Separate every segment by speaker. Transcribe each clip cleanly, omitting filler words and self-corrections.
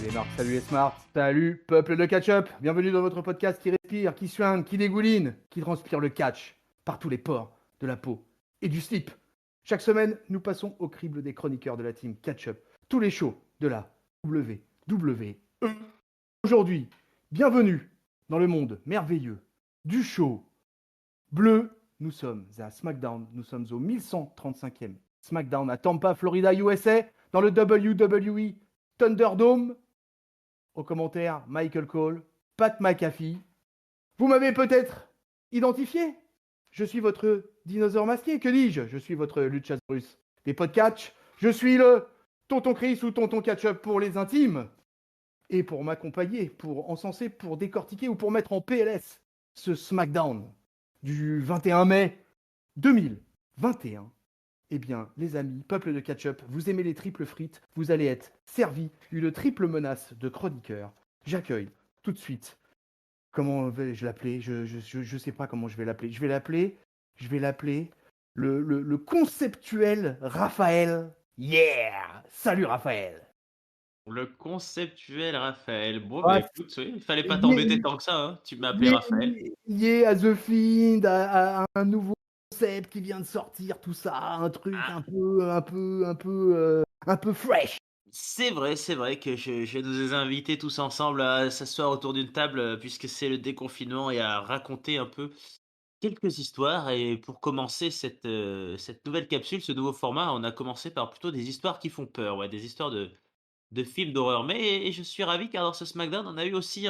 Speaker 1: Salut Marc, salut les Smart, salut peuple de catch-up. Bienvenue dans votre podcast qui respire, qui suinte, qui dégouline, qui transpire le catch par tous les pores de la peau et du slip. Chaque semaine, nous passons au crible des chroniqueurs de la team catch-up, tous les shows de la WWE. Aujourd'hui, bienvenue dans le monde merveilleux du show bleu. Nous sommes à SmackDown, nous sommes au 1135e SmackDown à Tampa, Florida, USA, dans le WWE Thunderdome. Au commentaire, Michael Cole, Pat McAfee. Vous m'avez peut-être identifié. Je suis votre dinosaure masqué. Que dis-je? Je suis votre Luchasaurus des podcasts. Je suis le Tonton Chris ou Tonton Catch-up pour les intimes. Et pour m'accompagner, pour encenser, pour décortiquer ou pour mettre en PLS ce SmackDown du 21 mai 2021. Eh bien, les amis, peuple de catch-up, vous aimez les triples frites, vous allez être servis d'une triple menace de chroniqueur. J'accueille tout de suite. Comment vais-je l'appeler? Je sais pas comment je vais l'appeler. Je vais l'appeler le conceptuel Raphaël. Yeah! Salut Raphaël!
Speaker 2: Le conceptuel Raphaël. Bon, bah
Speaker 1: Ah,
Speaker 2: écoute, oui, il fallait pas t'embêter tant que ça, hein. Tu m'as appelé Raphaël.
Speaker 1: yeah, à The Fiend, à un nouveau concept qui vient de sortir, tout ça, un truc
Speaker 2: Ah,
Speaker 1: un peu fresh.
Speaker 2: c'est vrai que je nous ai invités tous ensemble à s'asseoir autour d'une table, puisque c'est le déconfinement et à raconter un peu quelques histoires. Et pour commencer cette nouvelle capsule, ce nouveau format, on a commencé par plutôt des histoires qui font peur, ouais, des histoires de films d'horreur. Mais je suis ravi car dans ce SmackDown, on a eu aussi,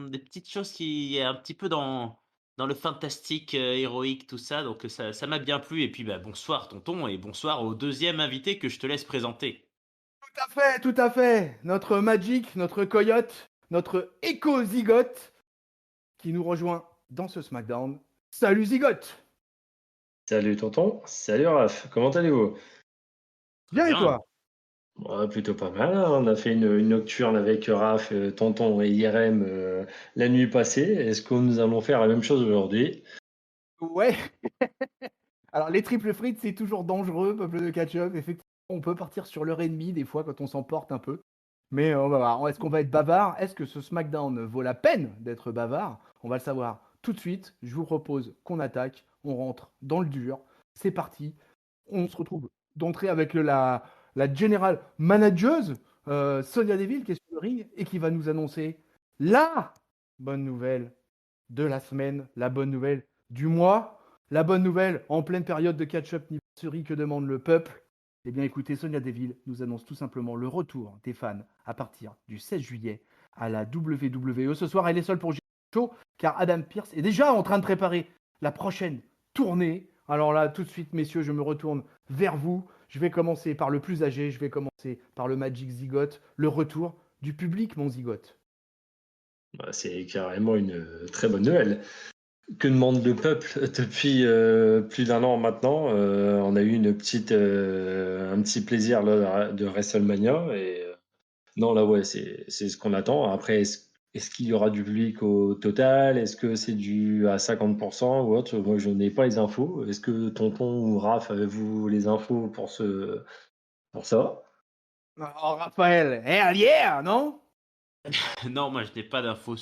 Speaker 2: des petites choses qui est un petit peu dans le fantastique, héroïque, tout ça, donc ça m'a bien plu et puis, bah, bonsoir tonton et bonsoir au deuxième invité que je te laisse présenter.
Speaker 1: Tout à fait. Notre Magic, notre Coyote, notre éco-zygote qui nous rejoint dans ce SmackDown. Salut Zygote!
Speaker 3: Salut tonton, salut Raph, comment allez-vous?
Speaker 2: Très
Speaker 1: Bien et
Speaker 2: bien.
Speaker 1: toi?
Speaker 3: Ouais, plutôt pas mal, hein. On a fait une nocturne avec Raph, tonton et IRM la nuit passée. Est-ce que nous allons faire la même chose aujourd'hui?
Speaker 1: Ouais. Alors les triples frites, c'est toujours dangereux, peuple de catch-up. Effectivement, on peut partir sur l'heure et demie des fois quand on s'emporte un peu. Mais on va voir. Est-ce qu'on va être bavard? Est-ce que ce SmackDown vaut la peine d'être bavard? On va le savoir tout de suite. Je vous propose qu'on attaque. On rentre dans le dur. C'est parti. On se retrouve d'entrée avec la General Manageuse, Sonia Deville, qui est sur le ring et qui va nous annoncer la bonne nouvelle de la semaine, la bonne nouvelle du mois, la bonne nouvelle en pleine période de catch-up anniversary que demande le peuple. Eh bien écoutez, Sonia Deville nous annonce tout simplement le retour des fans à partir du 16 juillet à la WWE. Ce soir, elle est seule pour show car Adam Pearce est déjà en train de préparer la prochaine tournée. Alors là, tout de suite, messieurs, je me retourne vers vous. Je vais commencer par le plus âgé, je vais commencer par le Magic Zygote, le retour du public, mon Zygote.
Speaker 3: Bah, c'est carrément une très bonne nouvelle. Que demande le peuple depuis plus d'un an maintenant? On a eu un petit plaisir là, de WrestleMania et non là ouais c'est ce qu'on attend. Après est-ce qu'il y aura du public au total? Est-ce que c'est dû à 50% ou autre? Moi je n'ai pas les infos. Est-ce que tonton ou Raph avez-vous les infos pour ça?
Speaker 1: Oh, Raphaël, hell yeah, non?
Speaker 2: Non, moi je n'ai pas d'infos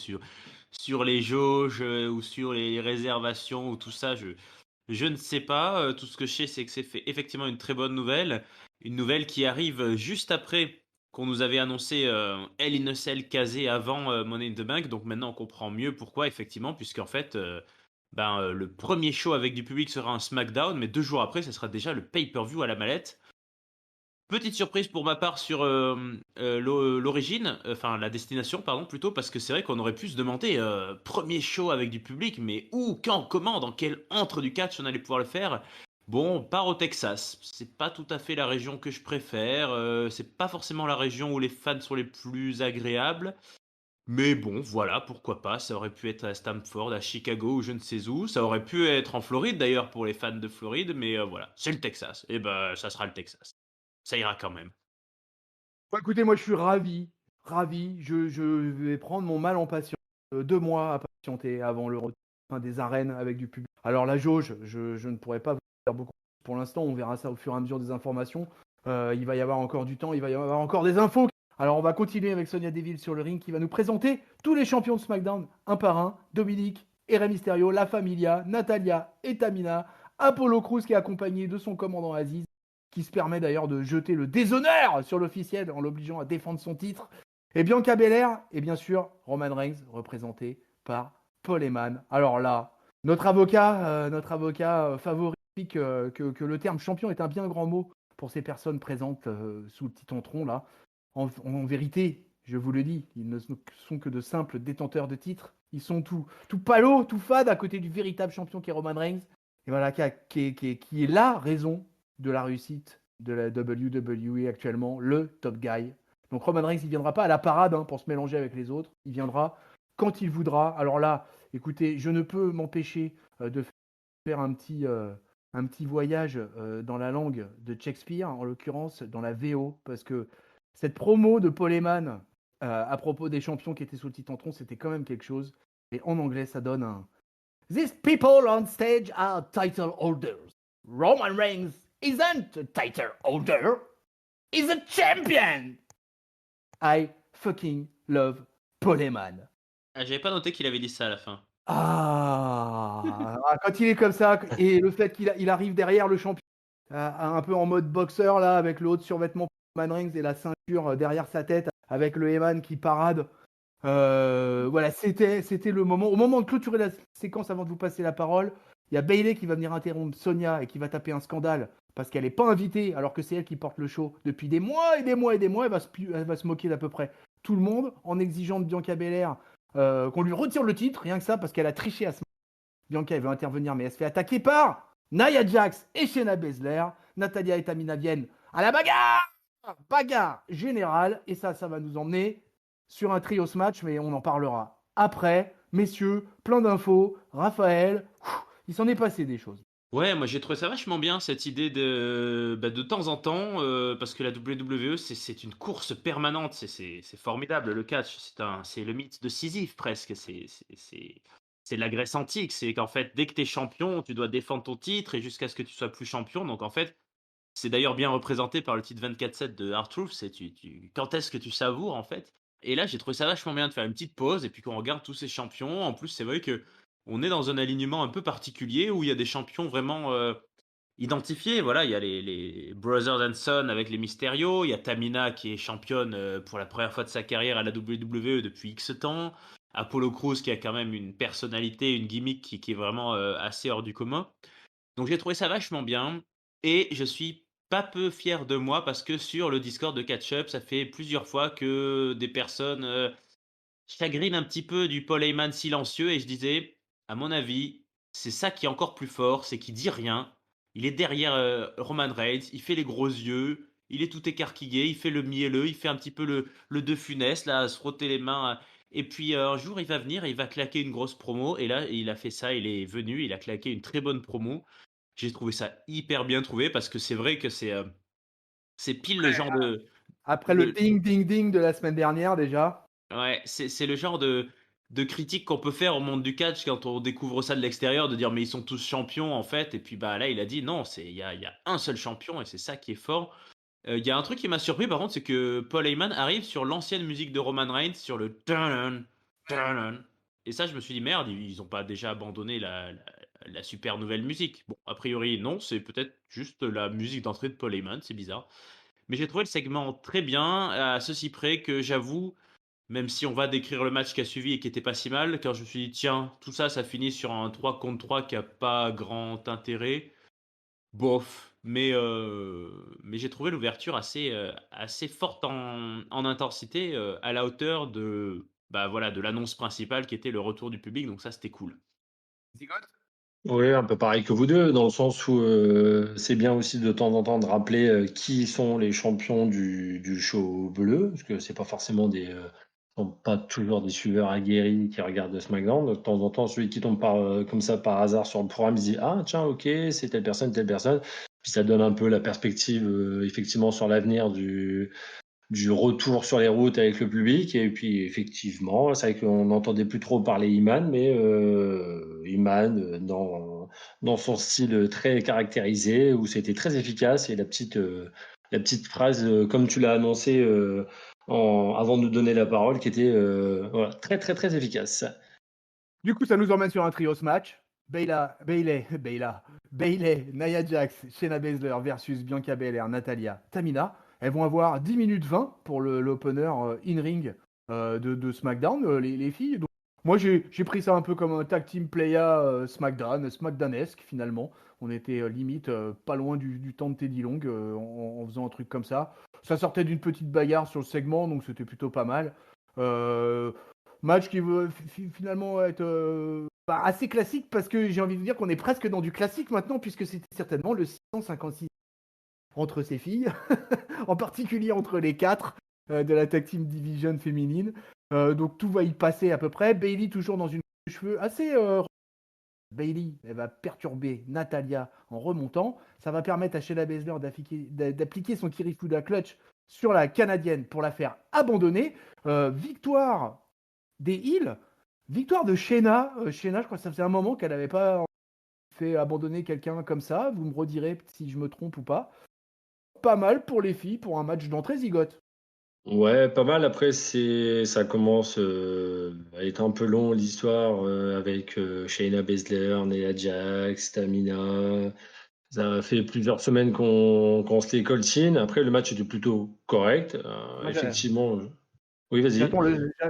Speaker 2: sur les jauges, ou sur les réservations ou tout ça, je ne sais pas, tout ce que je sais, c'est que c'est fait effectivement une très bonne nouvelle. Une nouvelle qui arrive, juste après qu'on nous avait annoncé, Hell in a Cell casé avant, Money in the Bank. Donc maintenant on comprend mieux pourquoi effectivement, puisqu'en fait, le premier show avec du public sera un SmackDown, mais 2 jours après, ça sera déjà le pay-per-view à la mallette. Petite surprise pour ma part sur, l'origine, enfin la destination pardon plutôt, parce que c'est vrai qu'on aurait pu se demander, 1er show avec du public, mais où, quand, comment, dans quel antre du catch on allait pouvoir le faire? Bon, on part au Texas. C'est pas tout à fait la région que je préfère, c'est pas forcément la région où les fans sont les plus agréables, mais bon, voilà, pourquoi pas? Ça aurait pu être à Stamford, à Chicago ou je ne sais où. Ça aurait pu être en Floride d'ailleurs pour les fans de Floride, mais voilà, c'est le Texas et ben, ça sera le Texas. Ça ira quand même.
Speaker 1: Bon, écoutez, moi je suis ravi, ravi. Je vais prendre mon mal en patience. 2 mois à patienter avant le retour des arènes avec du public. Alors la jauge, je ne pourrais pas vous dire beaucoup pour l'instant. On verra ça au fur et à mesure des informations. Il va y avoir encore du temps, il va y avoir encore des infos. Alors on va continuer avec Sonya Deville sur le ring qui va nous présenter tous les champions de SmackDown un par un. Dominique et Rey Mysterio, La Familia, Natalia et Tamina, Apollo Crews qui est accompagné de son commandant Aziz, qui se permet d'ailleurs de jeter le déshonneur sur l'officiel en l'obligeant à défendre son titre. Et Bianca Belair, et bien sûr Roman Reigns, représenté par Paul Heyman. Alors là, notre avocat favori que le terme champion est un bien grand mot pour ces personnes présentes sous le petit tronc là. En vérité, je vous le dis, ils ne sont que de simples détenteurs de titres. Ils sont tout palos, tout fades à côté du véritable champion qui est Roman Reigns. Et voilà, qui est la raison de la réussite de la WWE actuellement, le top guy. Donc Roman Reigns, il viendra pas à la parade pour se mélanger avec les autres. Il viendra quand il voudra. Alors là, écoutez, je ne peux m'empêcher de faire un petit voyage dans la langue de Shakespeare, en l'occurrence dans la VO, parce que cette promo de Paul Heyman à propos des champions qui étaient sous le titre en tronc, c'était quand même quelque chose. Et en anglais, ça donne un These people on stage are title holders. Roman Reigns isn't a title holder. He's a champion. I fucking love Paul Heyman.
Speaker 2: Ah, j'avais pas noté qu'il avait dit ça à la fin.
Speaker 1: Quand il est comme ça, et le fait qu'il arrive derrière le champion, un peu en mode boxeur, là, avec le haut de survêtement Roman Reigns et la ceinture derrière sa tête, avec le Heyman qui parade. Voilà, c'était le moment. Au moment de clôturer la séquence, avant de vous passer la parole, il y a Bayley qui va venir interrompre Sonia et qui va taper un scandale parce qu'elle n'est pas invitée, alors que c'est elle qui porte le show depuis des mois et des mois et des mois. Elle va se moquer d'à peu près tout le monde en exigeant de Bianca Belair qu'on lui retire le titre, rien que ça, parce qu'elle a triché à ce moment. Bianca, elle veut intervenir, mais elle se fait attaquer par Nia Jax et Shayna Baszler. Natalia et Tamina viennent à la bagarre générale, et ça va nous emmener sur un trios match, mais on en parlera après. Messieurs, plein d'infos. Raphaël, il s'en est passé des choses.
Speaker 2: Ouais, moi j'ai trouvé ça vachement bien cette idée de temps en temps, parce que la WWE c'est une course permanente, c'est formidable le catch, c'est le mythe de Sisyphe presque, c'est de la Grèce antique, c'est qu'en fait dès que tu es champion, tu dois défendre ton titre et jusqu'à ce que tu sois plus champion, donc en fait c'est d'ailleurs bien représenté par le titre 24/7 de R-Truth, c'est quand est-ce que tu savoures en fait. Et là j'ai trouvé ça vachement bien de faire une petite pause et puis qu'on regarde tous ces champions, en plus c'est vrai que on est dans un alignement un peu particulier où il y a des champions vraiment identifiés. Voilà, il y a les Brothers and Sons avec les Mysterio, il y a Tamina qui est championne pour la première fois de sa carrière à la WWE depuis X temps, Apollo Crews qui a quand même une personnalité, une gimmick qui est vraiment assez hors du commun. Donc j'ai trouvé ça vachement bien et je suis pas peu fier de moi parce que sur le Discord de Catch Up, ça fait plusieurs fois que des personnes chagrinent un petit peu du Paul Heyman silencieux et je disais, à mon avis, c'est ça qui est encore plus fort, c'est qu'il dit rien. Il est derrière Roman Reigns, il fait les gros yeux, il est tout écarquillé, il fait le mielleux, il fait un petit peu le De Funès, là, à se frotter les mains. Et puis un jour, il va venir et il va claquer une grosse promo. Et là, il a fait ça, il est venu, il a claqué une très bonne promo. J'ai trouvé ça hyper bien trouvé parce que c'est vrai que c'est pile le genre
Speaker 1: Après le
Speaker 2: de,
Speaker 1: ding ding ding de la semaine dernière déjà.
Speaker 2: ouais, c'est le genre de critique qu'on peut faire au monde du catch quand on découvre ça de l'extérieur, de dire mais ils sont tous champions en fait. Et puis bah là, il a dit non, il y a un seul champion et c'est ça qui est fort. Il y a un truc qui m'a surpris par contre, c'est que Paul Heyman arrive sur l'ancienne musique de Roman Reigns, sur le dun dun. Et ça, je me suis dit merde, ils ont pas déjà abandonné la super nouvelle musique. Bon, a priori, non, c'est peut-être juste la musique d'entrée de Paul Heyman, c'est bizarre. Mais j'ai trouvé le segment très bien, à ceci près que j'avoue, même si on va décrire le match qui a suivi et qui était pas si mal, quand je me suis dit, tiens, tout ça, ça finit sur un 3 contre 3 qui a pas grand intérêt. Bof. Mais j'ai trouvé l'ouverture assez forte en intensité, à la hauteur bah voilà, de l'annonce principale qui était le retour du public, donc ça, c'était cool.
Speaker 1: Zigote.
Speaker 3: Oui, un peu pareil que vous deux, dans le sens où c'est bien aussi de temps en temps de rappeler qui sont les champions du show bleu, parce que c'est pas forcément sont pas toujours des suiveurs aguerris qui regardent SmackDown. De temps en temps, celui qui tombe comme ça par hasard sur le programme, il se dit ah tiens ok c'est telle personne, puis ça donne un peu la perspective effectivement sur l'avenir du retour sur les routes avec le public. Et puis, effectivement, c'est vrai qu'on n'entendait plus trop parler Iman, mais Iman, dans son style très caractérisé, où c'était très efficace. Et la petite phrase, comme tu l'as annoncé avant de nous donner la parole, qui était voilà, très très très efficace.
Speaker 1: Du coup, ça nous emmène sur un trios match. Bayley, Nia Jax, Shayna Baszler versus Bianca Belair, Natalia, Tamina. Elles vont avoir 10 minutes 20 pour l'opener in-ring de SmackDown, les filles. Donc, moi, j'ai pris ça un peu comme un tag team playa SmackDownesque finalement. On était limite pas loin du temps de Teddy Long en faisant un truc comme ça. Ça sortait d'une petite bagarre sur le segment, donc c'était plutôt pas mal. Euh, Match qui veut finalement être assez classique parce que j'ai envie de dire qu'on est presque dans du classique maintenant puisque c'était certainement le 656 entre ces filles, en particulier entre les quatre de la Tag Team Division féminine. Donc tout va y passer à peu près. Bayley toujours dans une cheveux assez... Bayley, elle va perturber Natalia en remontant. Ça va permettre à Shayna Baszler d'appliquer son Kirifuda Clutch sur la Canadienne pour la faire abandonner. Victoire des Heels. Victoire de Shayna. Shayna, je crois que ça faisait un moment qu'elle n'avait pas fait abandonner quelqu'un comme ça. Vous me redirez si je me trompe ou pas. Pas mal pour les filles pour un match d'entrée zigote.
Speaker 3: Ouais, pas mal. Après, ça commence à être un peu long l'histoire avec Shayna Baszler, Nia Jax, Tamina. Ça fait plusieurs semaines qu'on se les coltine. Après, le match était plutôt correct.
Speaker 1: Moi,
Speaker 3: Effectivement. Oui, vas-y.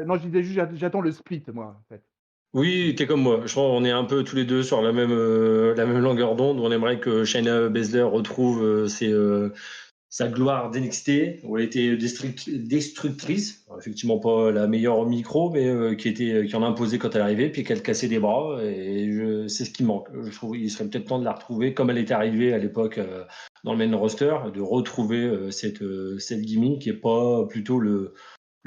Speaker 1: non, je disais juste, j'attends le split, moi, en fait.
Speaker 3: Oui, t'es comme moi. Je crois qu'on est un peu tous les deux sur la même longueur d'onde. On aimerait que Shayna Baszler retrouve sa gloire d'NXT, où elle était destructrice. Alors, effectivement pas la meilleure au micro, mais qui en a imposé quand elle arrivait, puis qu'elle cassait des bras. Et c'est ce qui manque. Je trouve qu'il serait peut-être temps de la retrouver, comme elle était arrivée à l'époque dans le main roster, de retrouver cette gimmick et pas plutôt le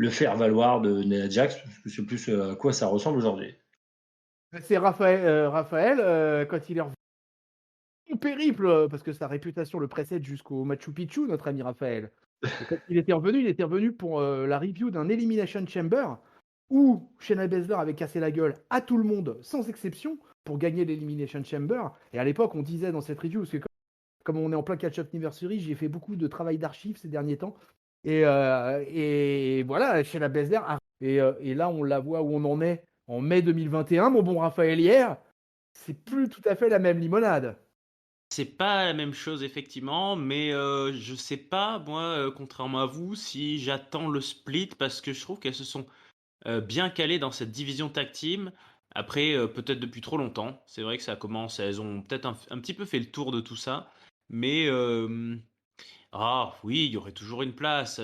Speaker 3: faire valoir de Nia Jax, parce que c'est plus à quoi ça ressemble aujourd'hui.
Speaker 1: C'est Raphaël quand il est revenu au périple, parce que sa réputation le précède jusqu'au Machu Picchu, notre ami Raphaël. Et quand il était revenu pour la review d'un Elimination Chamber où Shayna Baszler avait cassé la gueule à tout le monde, sans exception, pour gagner l'Elimination Chamber. Et à l'époque, on disait dans cette review, parce que comme on est en plein catch-up anniversary, j'ai fait beaucoup de travail d'archives ces derniers temps. Et voilà, Shayna Baszler. Et là, on la voit où on en est en mai 2021, mon bon Raphaël hier. C'est plus tout à fait la même limonade.
Speaker 2: C'est pas la même chose effectivement, mais je sais pas, moi, contrairement à vous, si j'attends le split parce que je trouve qu'elles se sont bien calées dans cette division tag team. Après, peut-être depuis trop longtemps. C'est vrai que ça commence, elles ont peut-être un petit peu fait le tour de tout ça. Mais ah oui, il y aurait toujours une place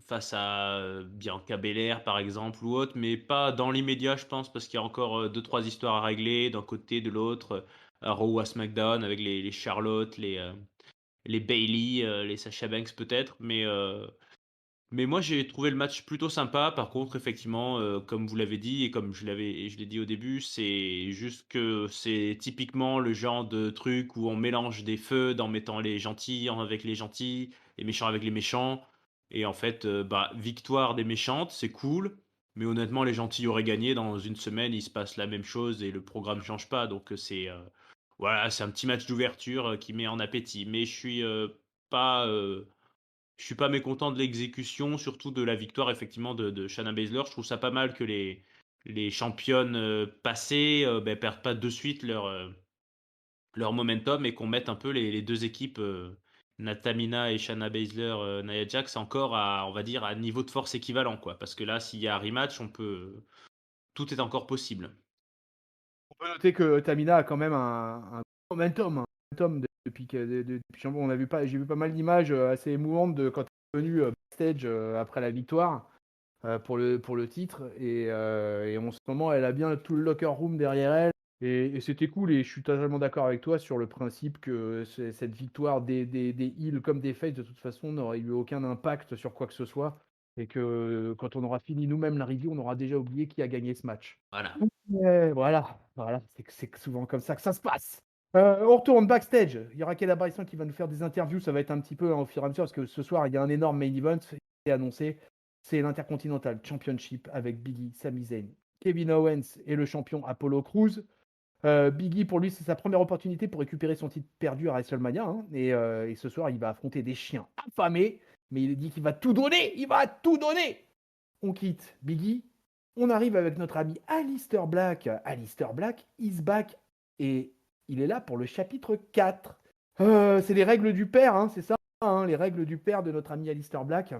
Speaker 2: face à Bianca Belair par exemple ou autre, mais pas dans l'immédiat, je pense, parce qu'il y a encore deux, trois histoires à régler d'un côté, de l'autre, à Raw ou à SmackDown avec les Charlotte, les Bailey, les Sasha Banks peut-être, mais moi, j'ai trouvé le match plutôt sympa. Par contre, effectivement, comme vous l'avez dit et comme je l'ai dit au début, c'est juste que c'est typiquement le genre de truc où on mélange des feux en mettant les gentils avec les gentils, les méchants avec les méchants. Et en fait, bah, victoire des méchantes, c'est cool. Mais honnêtement, les gentils auraient gagné. Dans une semaine, il se passe la même chose et le programme change pas. Donc, voilà, c'est un petit match d'ouverture qui met en appétit. Mais pas. Je suis pas mécontent de l'exécution, surtout de la victoire effectivement de Shayna Baszler. Je trouve ça pas mal que les championnes passées perdent pas de suite leur momentum et qu'on mette un peu les deux équipes, Natamina et Shayna Baszler, Nia Jax, encore à, on va dire, à niveau de force équivalent, quoi. Parce que là, s'il y a un rematch, tout est encore possible.
Speaker 1: On peut noter que Tamina a quand même un momentum depuis Chambon. J'ai vu pas mal d'images assez émouvantes de quand elle est venue backstage après la victoire pour le titre. Et en ce moment, elle a bien tout le locker room derrière elle. Et c'était cool. Et je suis totalement d'accord avec toi sur le principe que cette victoire des heels comme des faces, de toute façon, n'aurait eu aucun impact sur quoi que ce soit. Et que quand on aura fini nous-mêmes la review, on aura déjà oublié qui a gagné ce match.
Speaker 2: Voilà.
Speaker 1: Voilà, c'est souvent comme ça que ça se passe. On retourne backstage. Il y aura Kayla Bryson qui va nous faire des interviews. Ça va être un petit peu au fur et à mesure parce que ce soir, il y a un énorme main event qui est annoncé. C'est l'Intercontinental Championship avec Biggie, Sami Zayn, Kevin Owens et le champion Apollo Crews. Biggie, pour lui, c'est sa première opportunité pour récupérer son titre perdu à WrestleMania. Hein. Et ce soir, il va affronter des chiens affamés. mais il dit qu'il va tout donner, il va tout donner. On quitte Biggie, on arrive avec notre ami Alistair Black. Alistair Black is back et il est là pour le chapitre 4. C'est les règles du père, hein, c'est ça, hein, les règles du père de notre ami Alistair Black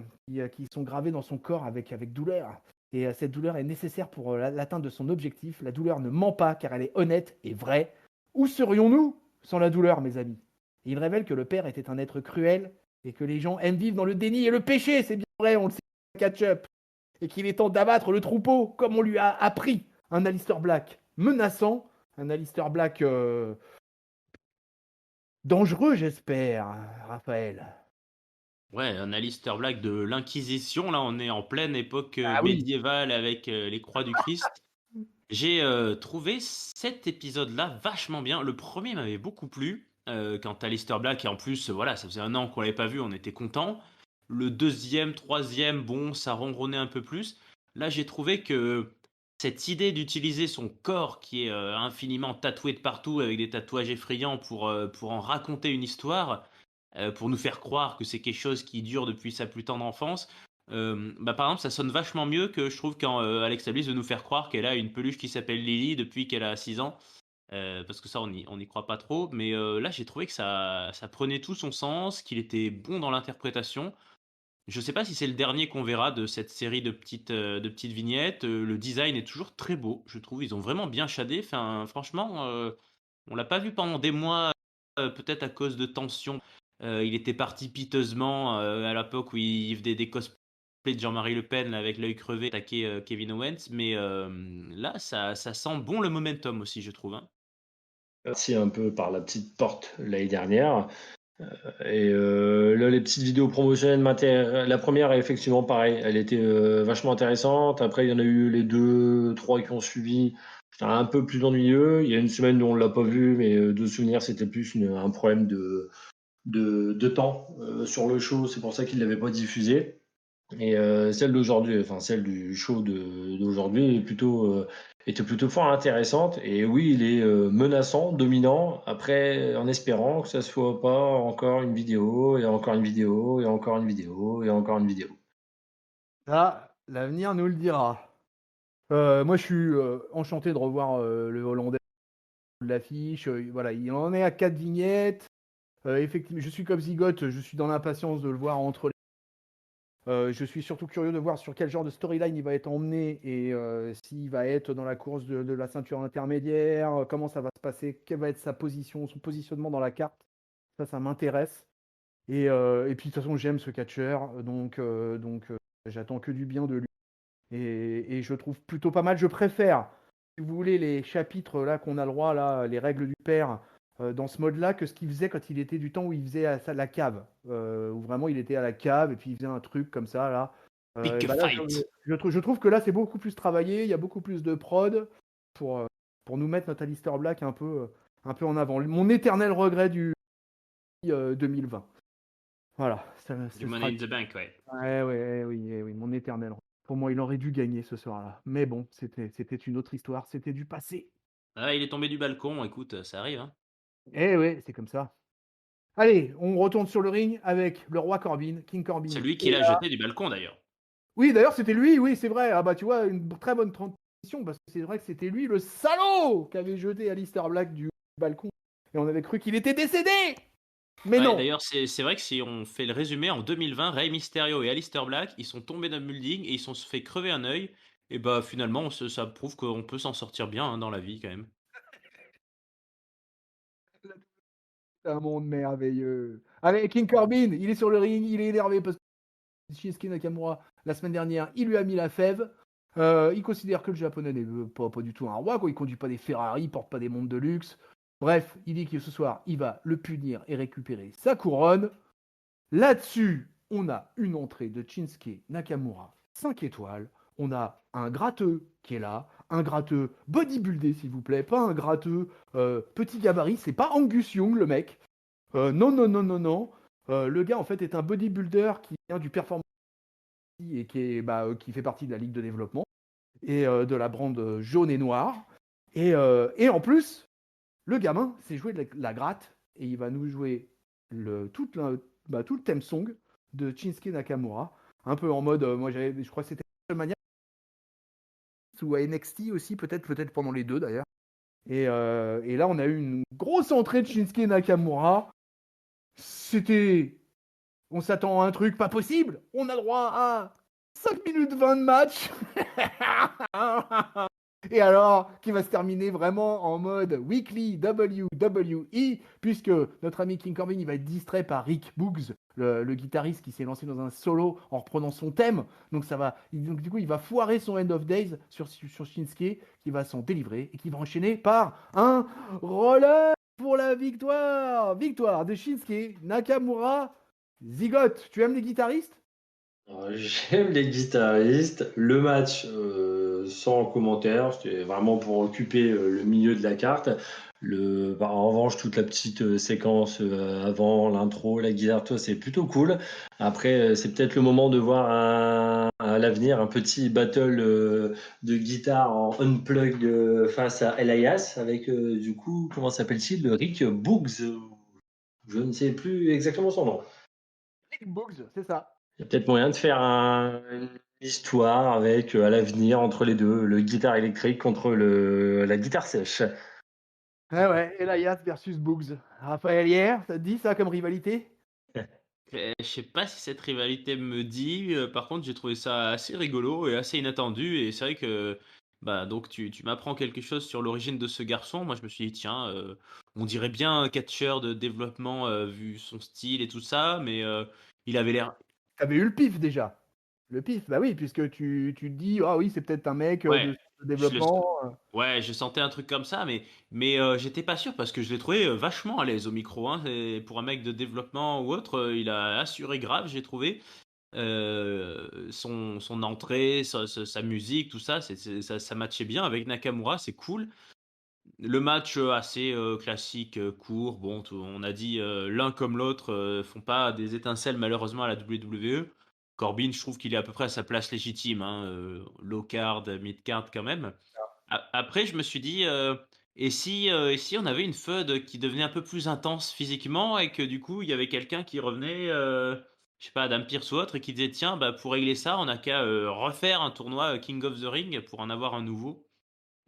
Speaker 1: qui sont gravées dans son corps avec douleur. Et cette douleur est nécessaire pour l'atteinte de son objectif. La douleur ne ment pas car elle est honnête et vraie. Où serions-nous sans la douleur, mes amis? Et il révèle que le père était un être cruel et que les gens aiment vivre dans le déni et le péché. C'est bien vrai, on le sait, catch-up. Et qu'il est temps d'abattre le troupeau, comme on lui a appris. Un Alistair Black menaçant, un Alistair Black dangereux, j'espère, Raphaël.
Speaker 2: Ouais, un Alistair Black de l'Inquisition. Là, on est en pleine époque
Speaker 1: Ah oui.
Speaker 2: médiévale avec les croix du Christ. J'ai trouvé cet épisode-là vachement bien. Le premier m'avait beaucoup plu. Quand Alistair Black, et en plus, voilà, ça faisait un an qu'on l'avait pas vu, on était content. Le deuxième, troisième, bon, ça ronronnait un peu plus. Là, j'ai trouvé que cette idée d'utiliser son corps qui est infiniment tatoué de partout avec des tatouages effrayants pour en raconter une histoire, pour nous faire croire que c'est quelque chose qui dure depuis sa plus tendre enfance. Bah, par exemple, ça sonne vachement mieux que je trouve quand Alexa Bliss veut nous faire croire qu'elle a une peluche qui s'appelle Lily depuis qu'elle a 6 ans. Parce que ça, on y croit pas trop. Mais là, j'ai trouvé que ça prenait tout son sens, qu'il était bon dans l'interprétation. Je sais pas si c'est le dernier qu'on verra de cette série de petites vignettes. Le design est toujours très beau, je trouve. Ils ont vraiment bien shadé. Enfin, franchement, on l'a pas vu pendant des mois, peut-être à cause de tensions. Il était parti piteusement à l'époque où il faisait des cosplays de Jean-Marie Le Pen là, avec l'œil crevé, attaquer Kevin Owens. Mais là, ça sent bon le momentum aussi, je trouve, hein.
Speaker 3: Parti un peu par la petite porte l'année dernière. Et là, les petites vidéos promotionnelles la première est effectivement pareil, elle était vachement intéressante. Après, il y en a eu les 2, 3 qui ont suivi. C'était un peu plus ennuyeux. Il y a une semaine où on l'a pas vu, mais de souvenir, c'était plus un problème de temps sur le show. C'est pour ça qu'il l'avait pas diffusé. Et celle d'aujourd'hui, enfin celle du show d'aujourd'hui était plutôt fort intéressante. Et oui, il est menaçant, dominant. Après, en espérant que ça soit pas encore une vidéo et encore une vidéo et encore une vidéo et encore une vidéo.
Speaker 1: Ça, l'avenir nous le dira. Moi, je suis enchanté de revoir le Hollandais de l'affiche. Voilà, il en est à 4 vignettes. Effectivement, je suis comme Zigote, je suis dans l'impatience de le voir entre les. Je suis surtout curieux de voir sur quel genre de storyline il va être emmené et s'il va être dans la course de la ceinture intermédiaire, comment ça va se passer, quelle va être sa position, son positionnement dans la carte. Ça m'intéresse. Et puis de toute façon, j'aime ce catcheur, donc j'attends que du bien de lui. Et je trouve plutôt pas mal. Je préfère, si vous voulez, les chapitres là qu'on a le droit, là, les règles du père, dans ce mode-là, que ce qu'il faisait quand il était du temps où il faisait la cave. Où vraiment il était à la cave et puis il faisait un truc comme ça, là.
Speaker 2: Pick a
Speaker 1: Bah là,
Speaker 2: fight.
Speaker 1: je trouve que là, c'est beaucoup plus travaillé, il y a beaucoup plus de prod pour nous mettre notre Alistair Black un peu en avant. Mon éternel regret du 2020. Voilà.
Speaker 2: Du Money in the Bank, ouais.
Speaker 1: Oui, mon éternel. Pour moi, il aurait dû gagner ce soir-là. Mais bon, c'était une autre histoire, c'était du passé.
Speaker 2: Ah, il est tombé du balcon, écoute, ça arrive, hein.
Speaker 1: Eh ouais, c'est comme ça. Allez, on retourne sur le ring avec le roi Corbin, King
Speaker 2: C'est
Speaker 1: Corbin.
Speaker 2: lui qui l'a jeté du balcon d'ailleurs.
Speaker 1: Oui, d'ailleurs, c'était lui, oui, c'est vrai. Ah bah tu vois, une très bonne transition, parce que c'est vrai que c'était lui, le salaud, qui avait jeté Alistair Black du balcon. Et on avait cru qu'il était décédé. Mais
Speaker 2: Ouais,
Speaker 1: non.
Speaker 2: d'ailleurs, c'est vrai que si on fait le résumé, en 2020, Rey Mysterio et Aleister Black, ils sont tombés d'un building et ils se sont fait crever un œil. Et bah finalement, ça prouve qu'on peut s'en sortir bien hein, dans la vie quand même.
Speaker 1: C'est un monde merveilleux. Allez, King Corbin, il est sur le ring, il est énervé parce que Shinsuke Nakamura, la semaine dernière, il lui a mis la fève. Il considère que le japonais n'est pas du tout un roi, quoi. Il conduit pas des Ferrari, il porte pas des montres de luxe. Bref, il dit que ce soir, il va le punir et récupérer sa couronne. Là-dessus, on a une entrée de Shinsuke Nakamura, 5 étoiles. On a un gratteux qui est là, un gratteux bodybuildé, s'il vous plaît, pas un gratteux petit gabarit, c'est pas Angus Young, le mec. Non. Le gars, en fait, est un bodybuilder qui vient du performance et qui fait partie de la Ligue de développement et de la brande jaune et noire. Et en plus, le gamin sait jouer de la gratte et il va nous jouer tout le theme song de Shinsuke Nakamura. Un peu en mode, je crois que c'était WrestleMania ou à NXT aussi, peut-être pendant les deux d'ailleurs. Et là, on a eu une grosse entrée de Shinsuke Nakamura. On s'attend à un truc pas possible. On a droit à 5 minutes 20 de match. Et alors, qui va se terminer vraiment en mode weekly WWE, puisque notre ami King Corbin, il va être distrait par Rick Boogs, le guitariste qui s'est lancé dans un solo en reprenant son thème. Donc du coup, il va foirer son End of Days sur Shinsuke, qui va s'en délivrer et qui va enchaîner par un roller pour la victoire. Victoire de Shinsuke Nakamura. Zigote, tu aimes les guitaristes?
Speaker 3: Alors, j'aime les guitaristes. Le match, sans commentaire, c'était vraiment pour occuper le milieu de la carte. En revanche, toute la petite séquence avant, l'intro, la guitare, tout, c'est plutôt cool. Après, c'est peut-être le moment de voir à l'avenir un petit battle de guitare en unplugged face à Elias avec, du coup, comment s'appelle-t-il? Rick Boogs. Je ne sais plus exactement son nom.
Speaker 1: Rick Boogs, c'est ça.
Speaker 3: Il y a peut-être moyen de faire une histoire avec à l'avenir entre les deux, le guitare électrique contre la guitare sèche.
Speaker 1: Ouais, Elias versus Boogs. Raphaël hier, ça te dit ça comme rivalité?
Speaker 2: Je sais pas si cette rivalité me dit, par contre j'ai trouvé ça assez rigolo et assez inattendu et c'est vrai que bah donc tu m'apprends quelque chose sur l'origine de ce garçon. Moi je me suis dit tiens, on dirait bien un catcheur de développement vu son style et tout ça, mais il avait l'air
Speaker 1: T'avais eu le pif déjà. Le pif, bah oui, puisque tu te dis, ah oui, c'est peut-être un mec
Speaker 2: ouais,
Speaker 1: de
Speaker 2: je le
Speaker 1: développement.
Speaker 2: ouais, je sentais un truc comme ça, mais j'étais pas sûr parce que je l'ai trouvé vachement à l'aise au micro, hein. Pour un mec de développement ou autre, il a assuré grave, j'ai trouvé. Son entrée, sa musique, tout ça, ça matchait bien avec Nakamura, c'est cool. Le match assez classique, court. Bon, on a dit l'un comme l'autre font pas des étincelles malheureusement à la WWE. Corbin, je trouve qu'il est à peu près à sa place légitime, hein, low card, mid card quand même. Après, je me suis dit, et si on avait une feud qui devenait un peu plus intense physiquement et que du coup, il y avait quelqu'un qui revenait, je sais pas, Adam Pearce ou autre, et qui disait, tiens, bah, pour régler ça, on n'a qu'à refaire un tournoi King of the Ring pour en avoir un nouveau.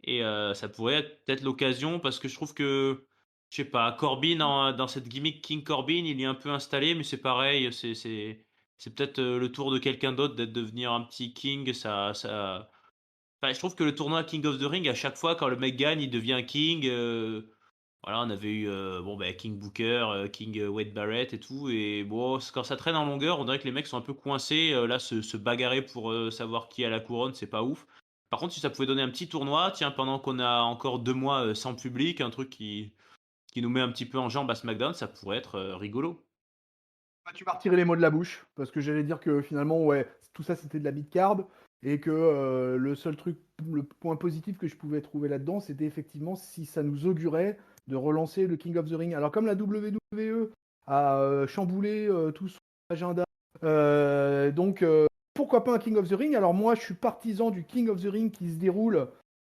Speaker 2: Et ça pourrait être peut-être l'occasion parce que je trouve que, je sais pas, Corbin, dans cette gimmick King Corbin, il est un peu installé, mais c'est pareil, c'est peut-être le tour de quelqu'un d'autre d'être devenir un petit King. Enfin, je trouve que le tournoi King of the Ring, à chaque fois, quand le mec gagne, il devient King. Voilà, on avait eu bon, bah, King Booker, King Wade Barrett et tout. Et bon, quand ça traîne en longueur, on dirait que les mecs sont un peu coincés. Là, se bagarrer pour savoir qui a la couronne, c'est pas ouf. Par contre, si ça pouvait donner un petit tournoi, tiens, pendant qu'on a encore 2 mois sans public, un truc qui nous met un petit peu en jambe à SmackDown, ça pourrait être rigolo.
Speaker 1: Bah, tu m'as retiré les mots de la bouche, parce que j'allais dire que finalement, ouais, tout ça c'était de la mid-card, et que le seul truc, le point positif que je pouvais trouver là-dedans, c'était effectivement si ça nous augurait de relancer le King of the Ring. Alors comme la WWE a chamboulé tout son agenda, pourquoi pas un King of the Ring? Alors moi, je suis partisan du King of the Ring qui se déroule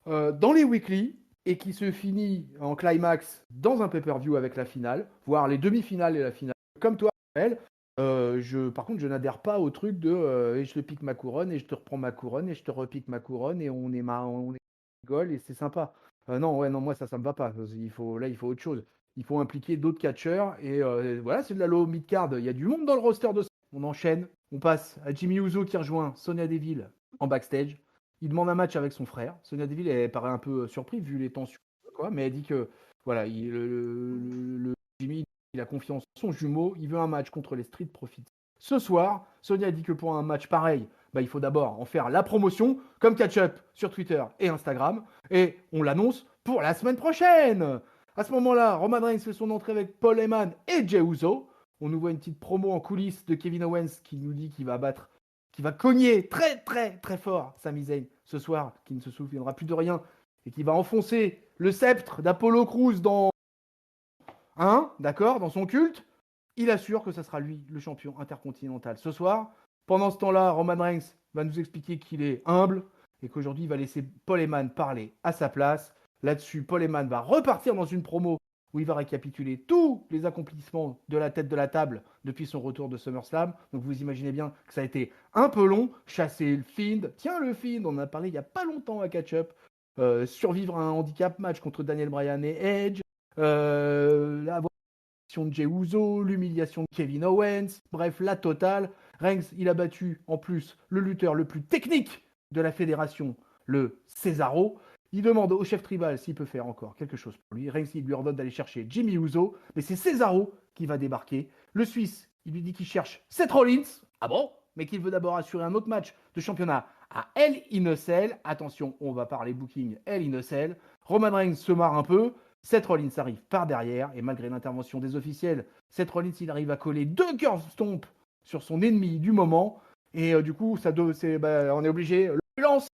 Speaker 1: dans les weekly et qui se finit en climax dans un pay-per-view avec la finale, voire les demi-finales et la finale. Comme toi, Raphaël, par contre, je n'adhère pas au truc de et je te pique ma couronne et je te reprends ma couronne et je te repique ma couronne et on est rigole et c'est sympa. Non, ouais, non, moi ça me va pas. Il faut autre chose. Il faut impliquer d'autres catcheurs et voilà, c'est de la low mid card. Il y a du monde dans le roster de. On enchaîne. On passe à Jimmy Uso qui rejoint Sonya Deville en backstage. Il demande un match avec son frère. Sonya Deville, elle paraît un peu surprise vu les tensions, quoi, mais elle dit que voilà, Jimmy il a confiance en son jumeau, il veut un match contre les Street Profits. Ce soir, Sonya dit que pour un match pareil, bah, il faut d'abord en faire la promotion, comme catch-up sur Twitter et Instagram, et on l'annonce pour la semaine prochaine. À ce moment-là, Roman Reigns fait son entrée avec Paul Heyman et Jey Uso. On nous voit une petite promo en coulisses de Kevin Owens qui nous dit qu'il va cogner très très très fort Sami Zayn ce soir, qui ne se souviendra plus de rien, et qui va enfoncer le sceptre d'Apollo Crews dans d'accord, dans son culte, il assure que ça sera lui le champion intercontinental ce soir. Pendant ce temps-là, Roman Reigns va nous expliquer qu'il est humble et qu'aujourd'hui il va laisser Paul Heyman parler à sa place. Là-dessus, Paul Heyman va repartir dans une promo où il va récapituler tous les accomplissements de la tête de la table depuis son retour de SummerSlam. Donc vous imaginez bien que ça a été un peu long. Chasser le Fiend. Tiens, le Fiend, on en a parlé il n'y a pas longtemps à Catch Up. Survivre à un handicap match contre Daniel Bryan et Edge. La de Jey Uso, l'humiliation de Kevin Owens, bref, la totale. Reigns, il a battu en plus le lutteur le plus technique de la fédération, le Cesaro. Il demande au chef tribal s'il peut faire encore quelque chose pour lui. Reigns, il lui ordonne d'aller chercher Jimmy Uso, mais c'est Cesaro qui va débarquer. Le Suisse, il lui dit qu'il cherche Seth Rollins. Ah bon? Mais qu'il veut d'abord assurer un autre match de championnat à Hell in a Cell. Attention, on va parler booking Hell in a Cell. Roman Reigns se marre un peu. Seth Rollins arrive par derrière et malgré l'intervention des officiels, Seth Rollins il arrive à coller 2 curve stomp sur son ennemi du moment et du coup on est obligé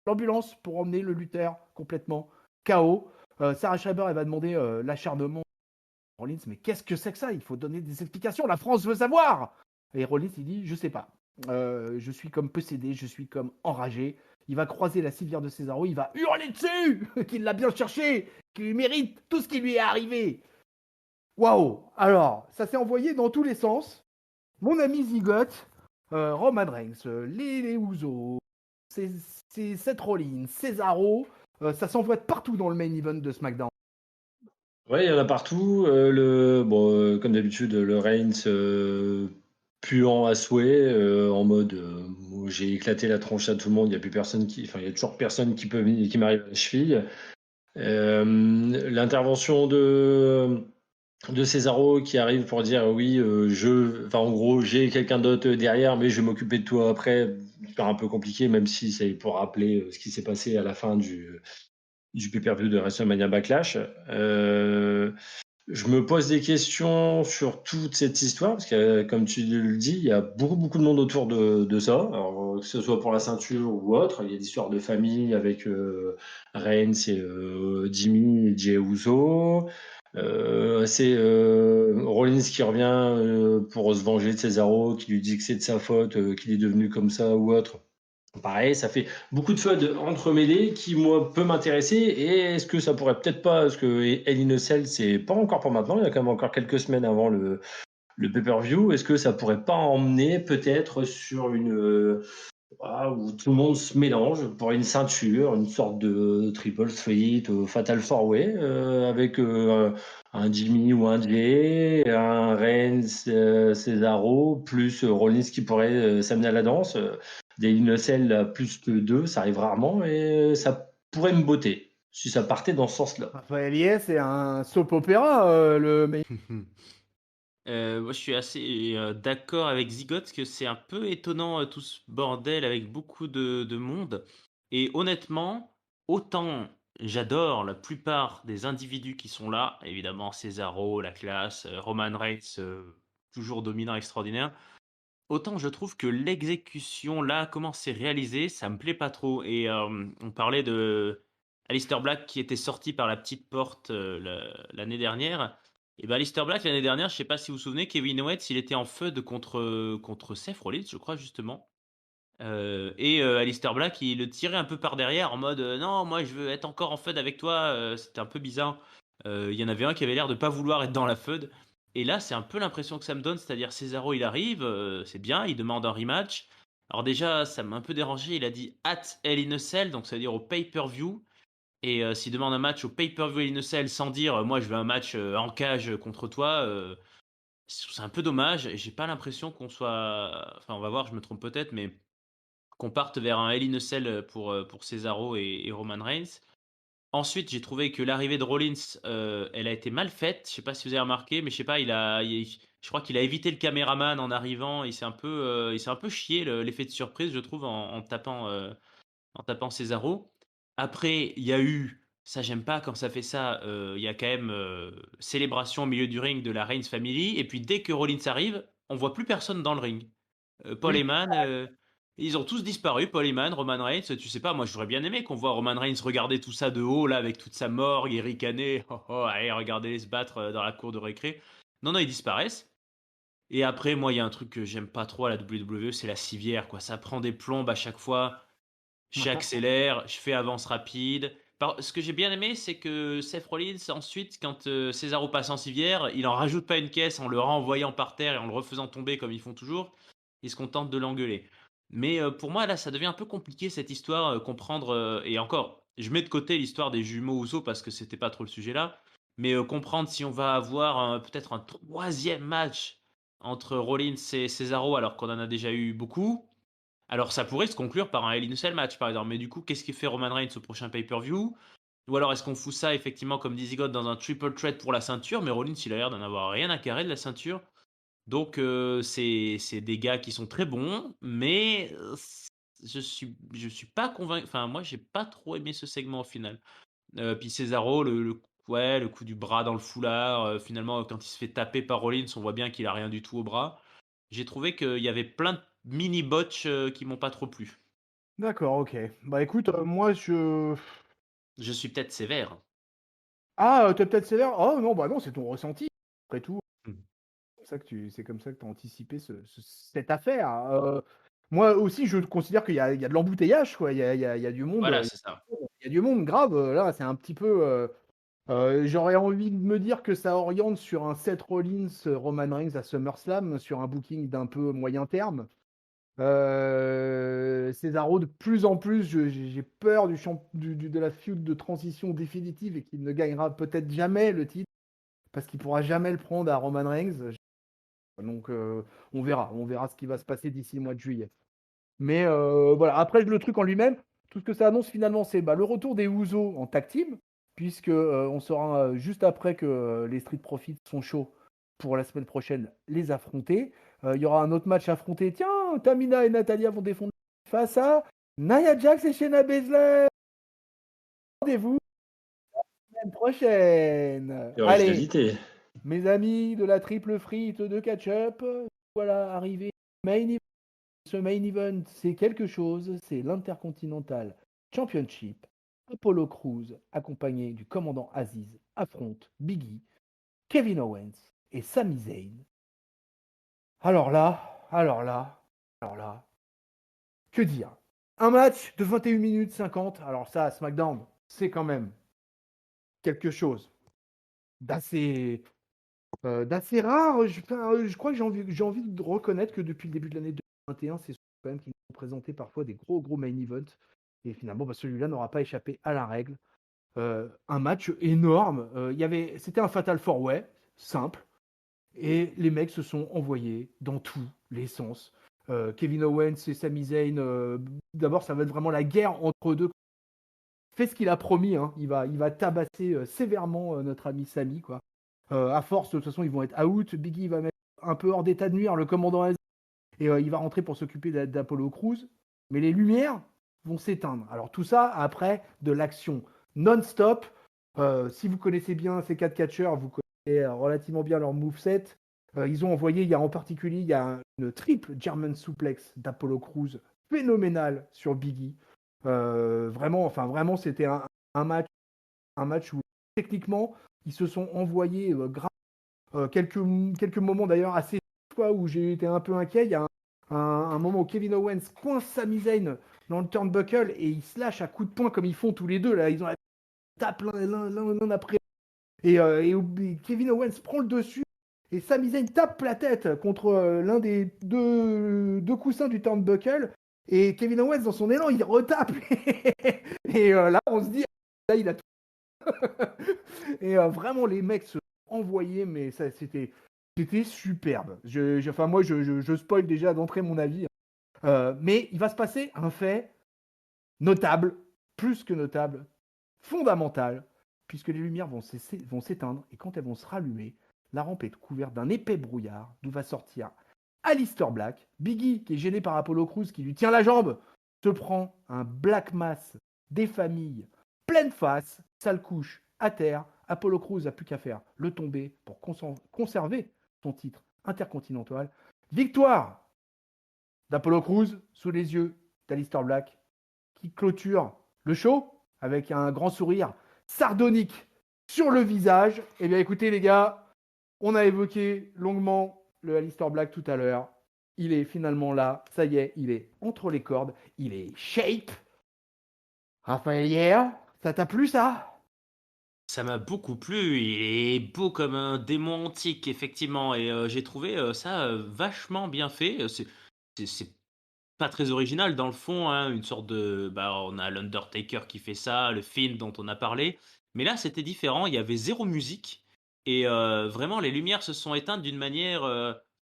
Speaker 1: l'ambulance pour emmener le lutteur complètement KO. Sarah Schreiber elle va demander l'acharnement de Rollins, mais qu'est-ce que c'est que ça? Il faut donner des explications, la France veut savoir. Et Rollins il dit je sais pas, je suis comme possédé, je suis comme enragé. Il va croiser la civière de Cesaro, il va hurler dessus qu'il l'a bien cherché, qu'il mérite tout ce qui lui est arrivé. Waouh! Alors, ça s'est envoyé dans tous les sens. Mon ami Zigote, Roman Reigns, les Usos, c'est Seth Rollins, Cesaro, ça s'envoie de partout dans le main event de SmackDown.
Speaker 3: Ouais, il y en a partout. Comme d'habitude, le Reigns puant à souhait, en mode j'ai éclaté la tronche à tout le monde. Il y a plus personne il y a toujours personne qui m'arrive à la cheville. L'intervention de Cesaro qui arrive pour dire oui, en gros, j'ai quelqu'un d'autre derrière, mais je vais m'occuper de toi après. C'est un peu compliqué, même si c'est pour rappeler ce qui s'est passé à la fin du pay-per-view de WrestleMania Backlash. Je me pose des questions sur toute cette histoire, parce que, comme tu le dis, il y a beaucoup de monde autour de ça. Alors, que ce soit pour la ceinture ou autre, il y a des histoires de famille avec Reigns et Jimmy et Jey Uso. C'est Rollins qui revient pour se venger de Cesaro, qui lui dit que c'est de sa faute, qu'il est devenu comme ça ou autre. Pareil, ça fait beaucoup de feuilles entremêlées qui, moi, peut m'intéresser. Et est-ce que ça pourrait peut-être pas, parce que Hell in a Cell, c'est pas encore pour maintenant, il y a quand même encore quelques semaines avant le pay-per-view. Est-ce que ça pourrait pas emmener peut-être sur où tout le monde se mélange pour une ceinture, une sorte de triple threat, fatal four-way, avec un Jimmy ou un Jay, un Reigns, Cesaro, plus Rollins qui pourrait s'amener à la danse. Des Innocel plus que 2, ça arrive rarement et ça pourrait me botter si ça partait dans ce sens-là.
Speaker 1: Raphaël Liet, c'est un soap opéra, le main.
Speaker 2: Moi, je suis assez d'accord avec Zigot que c'est un peu étonnant tout ce bordel avec beaucoup de monde. Et honnêtement, autant j'adore la plupart des individus qui sont là, évidemment Cesaro, la classe, Roman Reigns, toujours dominant, extraordinaire. Autant je trouve que l'exécution là, comment c'est réalisé, ça me plaît pas trop. Et on parlait de Aleister Black qui était sorti par la petite porte l'année dernière. Et ben Aleister Black l'année dernière, je sais pas si vous vous souvenez, Kevin Owens, il était en feud contre Seth Rollins, je crois justement. Aleister Black, il le tirait un peu par derrière en mode non, moi je veux être encore en feud avec toi. C'était un peu bizarre. Il y en avait un qui avait l'air de pas vouloir être dans la feud. Et là, c'est un peu l'impression que ça me donne, c'est-à-dire Cesaro, il arrive, c'est bien, il demande un rematch. Alors déjà, ça m'a un peu dérangé, il a dit at Hell in a Cell, donc ça veut dire au pay-per-view. Et s'il demande un match au pay-per-view Hell in a Cell sans dire moi je veux un match en cage contre toi, c'est un peu dommage. Et j'ai pas l'impression qu'on soit. Enfin, on va voir, je me trompe peut-être, mais qu'on parte vers un Hell in a Cell pour Cesaro et Roman Reigns. Ensuite, j'ai trouvé que l'arrivée de Rollins, elle a été mal faite. Je sais pas si vous avez remarqué, mais je sais pas, je crois qu'il a évité le caméraman en arrivant. Il s'est un peu chié l'effet de surprise, je trouve, en tapant Cesaro. Après, il y a eu, ça j'aime pas quand ça fait ça. Il y a quand même célébration au milieu du ring de la Reigns Family. Et puis dès que Rollins arrive, on voit plus personne dans le ring. Paul
Speaker 1: Oui.
Speaker 2: Heyman, ils ont tous disparu, Paul Heyman, Roman Reigns, tu sais pas, moi j'aurais bien aimé qu'on voit Roman Reigns regarder tout ça de haut, là, avec toute sa morgue et ricaner, allez, regardez-les se battre dans la cour de récré. Non, non, ils disparaissent. Et après, moi, il y a un truc que j'aime pas trop à la WWE, c'est la civière, quoi. Ça prend des plombes à chaque fois, j'accélère, je fais avance rapide. Ce que j'ai bien aimé, c'est que Seth Rollins, ensuite, quand Cesaro passe en civière, il en rajoute pas une caisse en le renvoyant par terre et en le refaisant tomber comme ils font toujours. Il se contente de l'engueuler. Mais pour moi, là, ça devient un peu compliqué cette histoire, comprendre. Et encore, je mets de côté l'histoire des jumeaux Uso parce que c'était pas trop le sujet là. Mais comprendre si on va avoir peut-être un troisième match entre Rollins et Cesaro alors qu'on en a déjà eu beaucoup. Alors ça pourrait se conclure par un Hell in a Cell match par exemple, mais du coup qu'est-ce qu'il fait Roman Reigns au prochain pay-per-view? Ou alors est-ce qu'on fout ça effectivement comme dit Ziggler dans un triple threat pour la ceinture, mais Rollins il a l'air d'en avoir rien à carrer de la ceinture. Donc c'est des gars qui sont très bons, mais je suis pas convaincu. Enfin moi j'ai pas trop aimé ce segment au final. Puis Cesaro ouais, le coup du bras dans le foulard, finalement quand il se fait taper par Rollins, on voit bien qu'il a rien du tout au bras. J'ai trouvé qu'il y avait plein de mini botch qui m'ont pas trop plu.
Speaker 1: D'accord, ok. Bah écoute, moi je.
Speaker 2: Je suis peut-être sévère.
Speaker 1: Ah, t'es peut-être sévère? Oh non, bah non, c'est ton ressenti. Après tout,
Speaker 2: Mm.
Speaker 1: c'est comme ça que tu as anticipé cette affaire. Moi aussi, je considère qu'il y a de l'embouteillage, quoi. Il y a du monde,
Speaker 2: Voilà, c'est ça.
Speaker 1: il y a du monde grave. Là, c'est un petit peu. J'aurais envie de me dire que ça oriente sur un Seth Rollins, Roman Reigns à SummerSlam, sur un booking d'un peu moyen terme. Cesaro, de plus en plus, j'ai peur de la feud de transition définitive et qu'il ne gagnera peut-être jamais le titre parce qu'il pourra jamais le prendre à Roman Reigns. Donc on verra ce qui va se passer d'ici le mois de juillet. Mais voilà, après le truc en lui-même, tout ce que ça annonce finalement, c'est le retour des Usos en tag team, puisque on sera juste après que les Street Profits sont chauds pour la semaine prochaine les affronter. Il y aura un autre match affronté. Tiens, Tamina et Natalia vont défendre face à Nia Jax et Shayna Baszler. Rendez-vous la semaine prochaine. Allez,
Speaker 3: Originalité.
Speaker 1: mes amis de la triple frite de catch-up, voilà, arrivé main event. Ce main event, c'est quelque chose, c'est l'Intercontinental Championship. Apollo Crews, accompagné du commandant Aziz, affronte Biggie, Kevin Owens et Sami Zayn. Alors là, alors là, alors là, que dire? Un match de 21 minutes 50, alors ça, SmackDown, c'est quand même quelque chose d'assez d'assez rare. Je crois que j'ai envie de reconnaître que depuis le début de l'année 2021, c'est quand même qu'ils nous ont présenté parfois des gros main events. Et finalement, celui-là n'aura pas échappé à la règle. Un match énorme. C'était un Fatal 4-Way, simple. Et les mecs se sont envoyés dans tous les sens. Kevin Owens et Sami Zayn, d'abord, ça va être vraiment la guerre entre eux deux. Fait ce qu'il a promis, hein. Il va tabasser sévèrement notre ami Sami, quoi. À force, de toute façon, ils vont être out. Biggie va mettre un peu hors d'état de nuire le commandant Aziz et il va rentrer pour s'occuper d'Apollo Crews. Mais les lumières vont s'éteindre. Alors tout ça après de l'action non-stop. Si vous connaissez bien ces 4 catcheurs, vous connaissez relativement bien leur moveset. Ils ont envoyé, en particulier, il y a une triple German suplex d'Apollo Crews phénoménale sur Biggie. Vraiment, c'était un match où techniquement ils se sont envoyés quelques moments d'ailleurs assez fois où j'ai été un peu inquiet. Il y a un moment où Kevin Owens coince Sami Zayn dans le turnbuckle et ils se lâchent à coups de poing comme ils font tous les deux là. Ils ont la tape l'un après. Et Kevin Owens prend le dessus et Sami Zayn tape la tête contre l'un des deux coussins du turnbuckle. Et Kevin Owens, dans son élan, il retape. Et là, on se dit, là, il a tout. Et vraiment, les mecs se envoyés, mais c'était superbe. Moi, je spoil déjà d'entrée mon avis. Mais il va se passer un fait notable, plus que notable, fondamental, puisque les lumières vont s'éteindre, et quand elles vont se rallumer, la rampe est couverte d'un épais brouillard, d'où va sortir Aleister Black. Biggie, qui est gêné par Apollo Crews, qui lui tient la jambe, se prend un Black Mass des familles, pleine face, sale couche, à terre. Apollo Crews n'a plus qu'à faire le tomber pour conserver son titre intercontinental. Victoire d'Apollo Crews sous les yeux d'Aleister Black, qui clôture le show avec un grand sourire sardonique sur le visage. Eh bien écoutez les gars, on a évoqué longuement le Aleister Black tout à l'heure. Il est finalement là, ça y est, il est entre les cordes, il est shape. Raphaël Hier, Ça t'a plu ça?
Speaker 2: Ça m'a beaucoup plu, il est beau comme un démon antique, effectivement, et j'ai trouvé ça vachement bien fait. C'est pas très original dans le fond, hein, une sorte de. Bah, on a l'Undertaker qui fait ça, le film dont on a parlé, mais là c'était différent, il y avait zéro musique, et vraiment les lumières se sont éteintes d'une manière.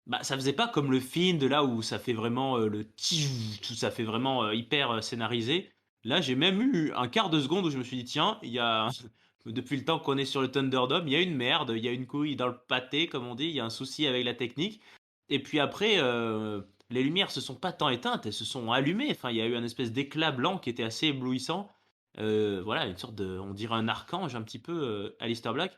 Speaker 2: Bah, ça faisait pas comme le film de là où ça fait vraiment le tout ça fait vraiment hyper scénarisé. Là, j'ai même eu un quart de seconde où je me suis dit, tiens, il y a depuis le temps qu'on est sur le Thunderdome, il y a une merde, il y a une couille dans le pâté, comme on dit, il y a un souci avec la technique. Et puis après, les lumières se sont pas tant éteintes, elles se sont allumées. Enfin, il y a eu un espèce d'éclat blanc qui était assez éblouissant. Voilà, une sorte de, on dirait un archange un petit peu, Alistair Black.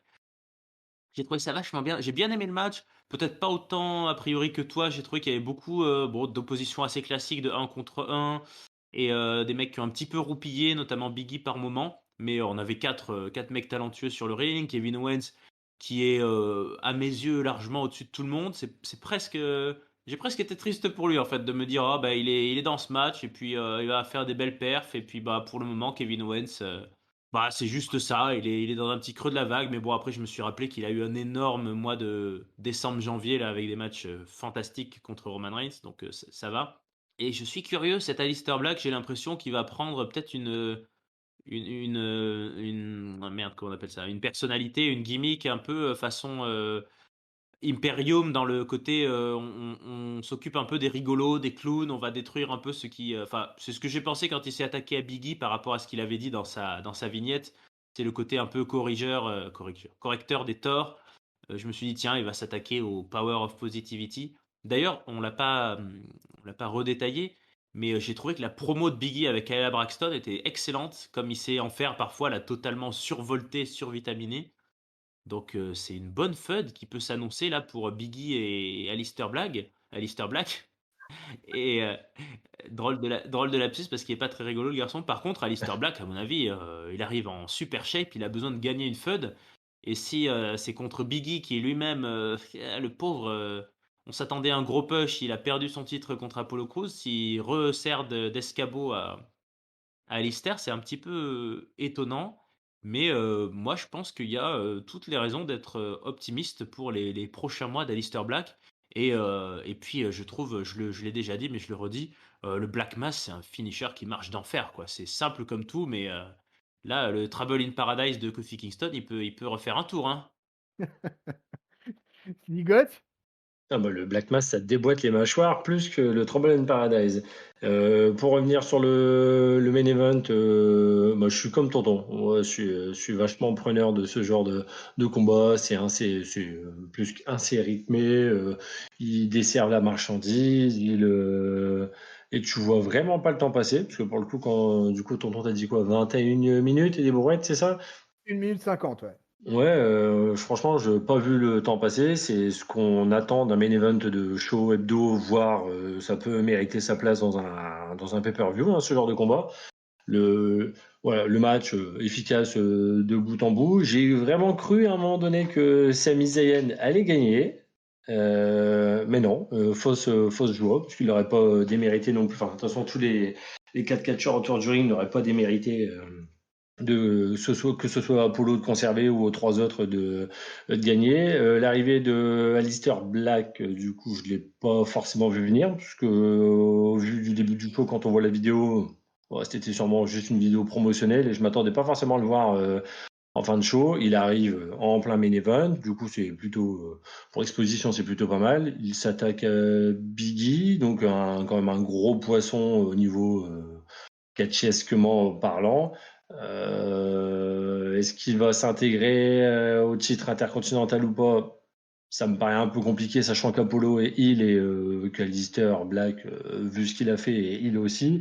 Speaker 2: J'ai trouvé ça vachement bien. J'ai bien aimé le match. Peut-être pas autant a priori que toi. J'ai trouvé qu'il y avait beaucoup bon, d'oppositions assez classiques de un contre un et des mecs qui ont un petit peu roupillé, notamment Biggie par moment. Mais on avait quatre mecs talentueux sur le ring. Kevin Owens qui est à mes yeux largement au-dessus de tout le monde. C'est presque j'ai presque été triste pour lui en fait de me dire ah bah il est dans ce match et puis il va faire des belles perfs et puis bah pour le moment Kevin Owens bah, c'est juste ça, il est dans un petit creux de la vague, mais bon, après, je me suis rappelé qu'il a eu un énorme mois de décembre-janvier, là, avec des matchs fantastiques contre Roman Reigns, donc ça va. Et je suis curieux, cet Aleister Black, j'ai l'impression qu'il va prendre peut-être ah, merde, comment on appelle ça? Une personnalité, une gimmick un peu façon Imperium dans le côté on s'occupe un peu des rigolos, des clowns, on va détruire un peu ce qui. Enfin, c'est ce que j'ai pensé quand il s'est attaqué à Biggie par rapport à ce qu'il avait dit dans sa vignette. C'est le côté un peu correcteur des torts. Je me suis dit, tiens, il va s'attaquer au Power of Positivity. D'ailleurs, on l'a pas redétaillé, mais j'ai trouvé que la promo de Biggie avec Kayla Braxton était excellente, comme il sait en faire parfois, la totalement survoltée, survitaminée. Donc c'est une bonne feud qui peut s'annoncer là pour Biggie et Alistair Black. Alistair Black. Et drôle de lapsus parce qu'il est pas très rigolo le garçon. Par contre, Alistair Black, à mon avis, il arrive en super shape, il a besoin de gagner une feud. Et si c'est contre Biggie qui est lui-même, le pauvre, on s'attendait à un gros push, il a perdu son titre contre Apollo Crews. S'il resserre d'escabeau à Alistair, c'est un petit peu étonnant. Mais moi, je pense qu'il y a toutes les raisons d'être optimiste pour les prochains mois d'Alistair Black. Et puis, je trouve, je l'ai déjà dit, mais je le redis, le Black Mass, c'est un finisher qui marche d'enfer, quoi. C'est simple comme tout, mais là, le Trouble in Paradise de Kofi Kingston, il peut refaire un tour, hein.
Speaker 1: Ligote?
Speaker 3: Ah bah, le Black Mass, ça déboîte les mâchoires plus que le Trouble in Paradise. Pour revenir sur le main event, moi, je suis comme tonton. Moi, je suis vachement preneur de ce genre de combat. C'est plus qu'assez rythmé. Il dessert la marchandise. Et tu vois vraiment pas le temps passer. Parce que pour le coup, quand du coup, tonton t'a dit quoi? 21 minutes et des bourrettes, c'est ça?
Speaker 1: 1 minute 50, ouais.
Speaker 3: Ouais, franchement, je n'ai pas vu le temps passer. C'est ce qu'on attend d'un main event de show hebdo, voire ça peut mériter sa place dans un pay-per-view, hein, ce genre de combat. Voilà, le match efficace de bout en bout. J'ai vraiment cru à un moment donné que Sami Zayn allait gagner. Mais non, fausse joie, parce qu'il n'aurait pas démérité non plus. Enfin, de toute façon, tous les 4 catcheurs autour du ring n'auraient pas démérité que ce soit Apollo de conserver ou aux 3 autres de gagner. L'arrivée de Alistair Black, du coup, je l'ai pas forcément vu venir, parce que au vu du début du show, quand on voit la vidéo, ouais, c'était sûrement juste une vidéo promotionnelle et je m'attendais pas forcément à le voir en fin de show. Il arrive en plein main event, du coup, c'est plutôt pour exposition, c'est plutôt pas mal. Il s'attaque à Biggie, donc quand même un gros poisson au niveau catchesquement parlant. Est-ce qu'il va s'intégrer au titre intercontinental ou pas? Ça me paraît un peu compliqué, sachant qu'Apollo est heel et qu'Alistair Black, vu ce qu'il a fait, est heel aussi.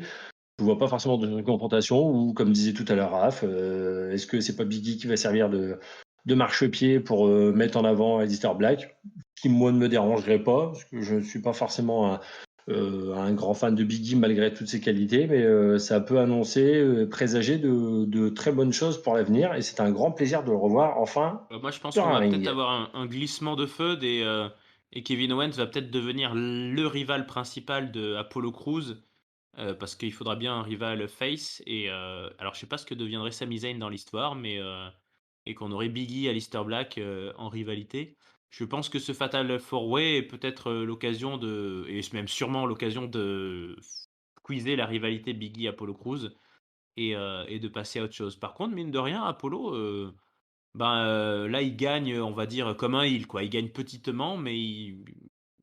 Speaker 3: Je vois pas forcément de confrontation, ou comme disait tout à l'heure Raph, est-ce que c'est pas Biggie qui va servir de marchepied pour mettre en avant Alistair Black? Qui, moi, ne me dérangerait pas, parce que je ne suis pas forcément un grand fan de Biggie malgré toutes ses qualités, mais ça peut annoncer, présager de très bonnes choses pour l'avenir, et c'est un grand plaisir de le revoir enfin
Speaker 2: Moi, je pense
Speaker 3: sur
Speaker 2: qu'on
Speaker 3: un
Speaker 2: va peut-être
Speaker 3: ring.
Speaker 2: avoir un glissement de feud et Kevin Owens va peut-être devenir le rival principal de Apollo Crews. parce qu'il faudra bien un rival face. Et alors, je sais pas ce que deviendrait Sami Zayn dans l'histoire, mais et qu'on aurait Biggie, Aleister Black en rivalité. Je pense que ce Fatal 4-Way est peut-être l'occasion et même sûrement l'occasion de squeezer la rivalité Biggie-Apollo Crews et de passer à autre chose. Par contre, mine de rien, Apollo, là, il gagne, on va dire, comme un heel, quoi. Il gagne petitement, mais il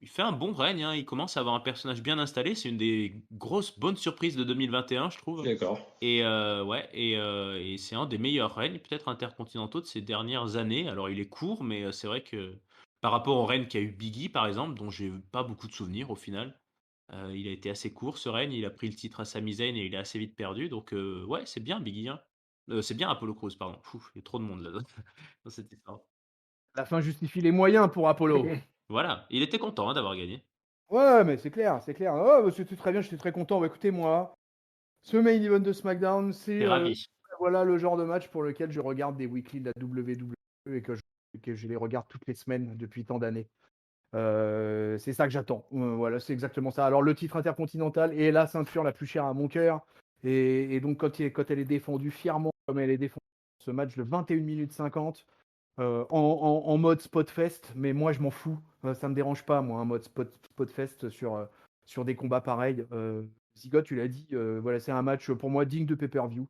Speaker 2: fait un bon règne, hein. Il commence à avoir un personnage bien installé. C'est une des grosses bonnes surprises de 2021, je
Speaker 3: Je
Speaker 2: trouve.
Speaker 3: suis d'accord.
Speaker 2: Et ouais, et c'est un des meilleurs règnes, peut-être intercontinentaux de ces dernières années. Alors, il est court, mais c'est vrai que par rapport au règne qu'a eu Biggie, par exemple, dont j'ai pas beaucoup de souvenirs au final, il a été assez court ce règne. Il a pris le titre à Sami Zayn et il a assez vite perdu. Donc, ouais, c'est bien Biggie, hein. C'est bien Apollo Crews, pardon. Pfff, il y a trop de monde là dans cette histoire.
Speaker 1: La fin justifie les moyens pour Apollo.
Speaker 2: Voilà, il était content hein, d'avoir gagné.
Speaker 1: Ouais, mais c'est clair, c'est clair. Oh, bah, c'était très bien, j'étais très content. Bah, écoutez, moi, ce main event de SmackDown,
Speaker 2: T'es ravi.
Speaker 1: voilà le genre de match pour lequel je regarde des weekly de la WWE et que je les regarde toutes les semaines depuis tant d'années. C'est ça que j'attends. Voilà, c'est exactement ça. Alors, le titre intercontinental est la ceinture la plus chère à mon cœur. Et donc, quand elle est défendue fièrement, comme elle est défendue, ce match de 21 minutes 50, en mode spot fest, mais moi je m'en fous, ça me dérange pas, moi, un mode spot fest sur des combats pareils. Zigot, tu l'as dit, voilà, c'est un match pour moi digne de pay-per-view.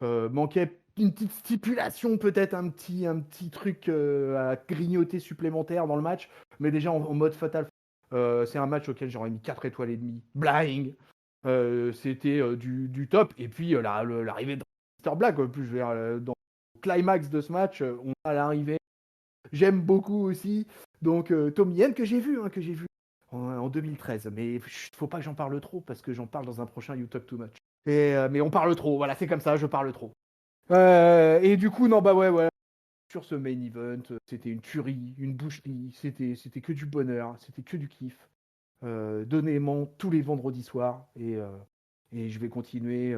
Speaker 1: Manquait une petite stipulation, peut-être un petit truc à grignoter supplémentaire dans le match, mais déjà en mode fatal. C'est un match auquel j'aurais mis 4 étoiles et demie. Blind. C'était du top. Et puis l'arrivée de Mr. Black, en plus, je veux dire, dans le climax de ce match, on a l'arrivée. J'aime beaucoup aussi. Donc Tommy Yen que j'ai vu en 2013. Mais faut pas que j'en parle trop parce que j'en parle dans un prochain You Talk Too Much. Mais on parle trop. Voilà, c'est comme ça, je parle trop. Et du coup, non, bah ouais. Sur ce main event, c'était une tuerie, une boucherie. C'était que du bonheur, c'était que du kiff. Donnez-moi tous les vendredis soirs et je vais continuer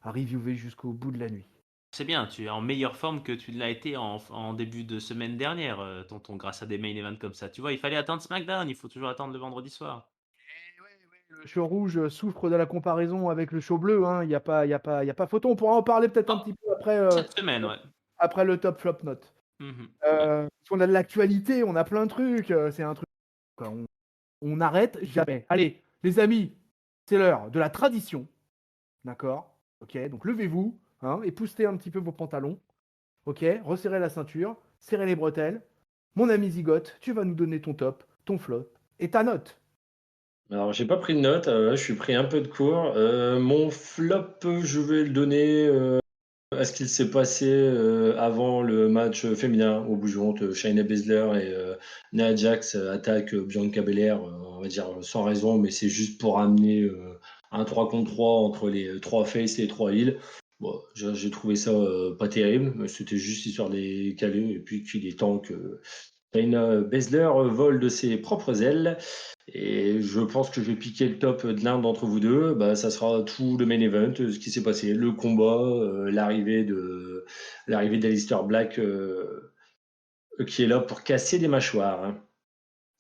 Speaker 1: à reviewer jusqu'au bout de la nuit.
Speaker 2: C'est bien, tu es en meilleure forme que tu l'as été en début de semaine dernière, tonton, grâce à des main events comme ça. Tu vois, il fallait attendre SmackDown, il faut toujours attendre le vendredi soir.
Speaker 1: Le show rouge souffre de la comparaison avec le show bleu, hein. Il n'y a pas, y a pas, y a pas photo. On pourra en parler peut-être un
Speaker 2: Oh,
Speaker 1: petit peu après,
Speaker 2: cette semaine, ouais.
Speaker 1: après le top flop note.
Speaker 2: Mhm, ouais.
Speaker 1: Parce qu'on a de l'actualité, on a plein de trucs. C'est un truc. Quoi. On n'arrête jamais. Allez, les amis, c'est l'heure de la tradition. D'accord. Ok, donc levez-vous, hein, époustez un petit peu vos pantalons. Ok, resserrez la ceinture, serrez les bretelles. Mon ami Zigote, tu vas nous donner ton top, ton flop et ta note.
Speaker 3: Alors, j'ai pas pris de notes, je suis pris un peu de cours. Mon flop, je vais le donner à ce qu'il s'est passé avant le match féminin au Bougeon. Shayna Baszler et Nia Jax attaquent Bianca Belair, on va dire sans raison, mais c'est juste pour amener un 3 contre 3 entre les trois faces et les trois heels. Bon, j'ai trouvé ça pas terrible, mais c'était juste histoire de les caler et puis qu'il est temps que Shayna Baszler vole de ses propres ailes. Et je pense que je vais piquer le top de l'un d'entre vous deux. Bah, ça sera tout le main event, ce qui s'est passé, le combat, l'arrivée d'Alistair Black qui est là pour casser des mâchoires, hein.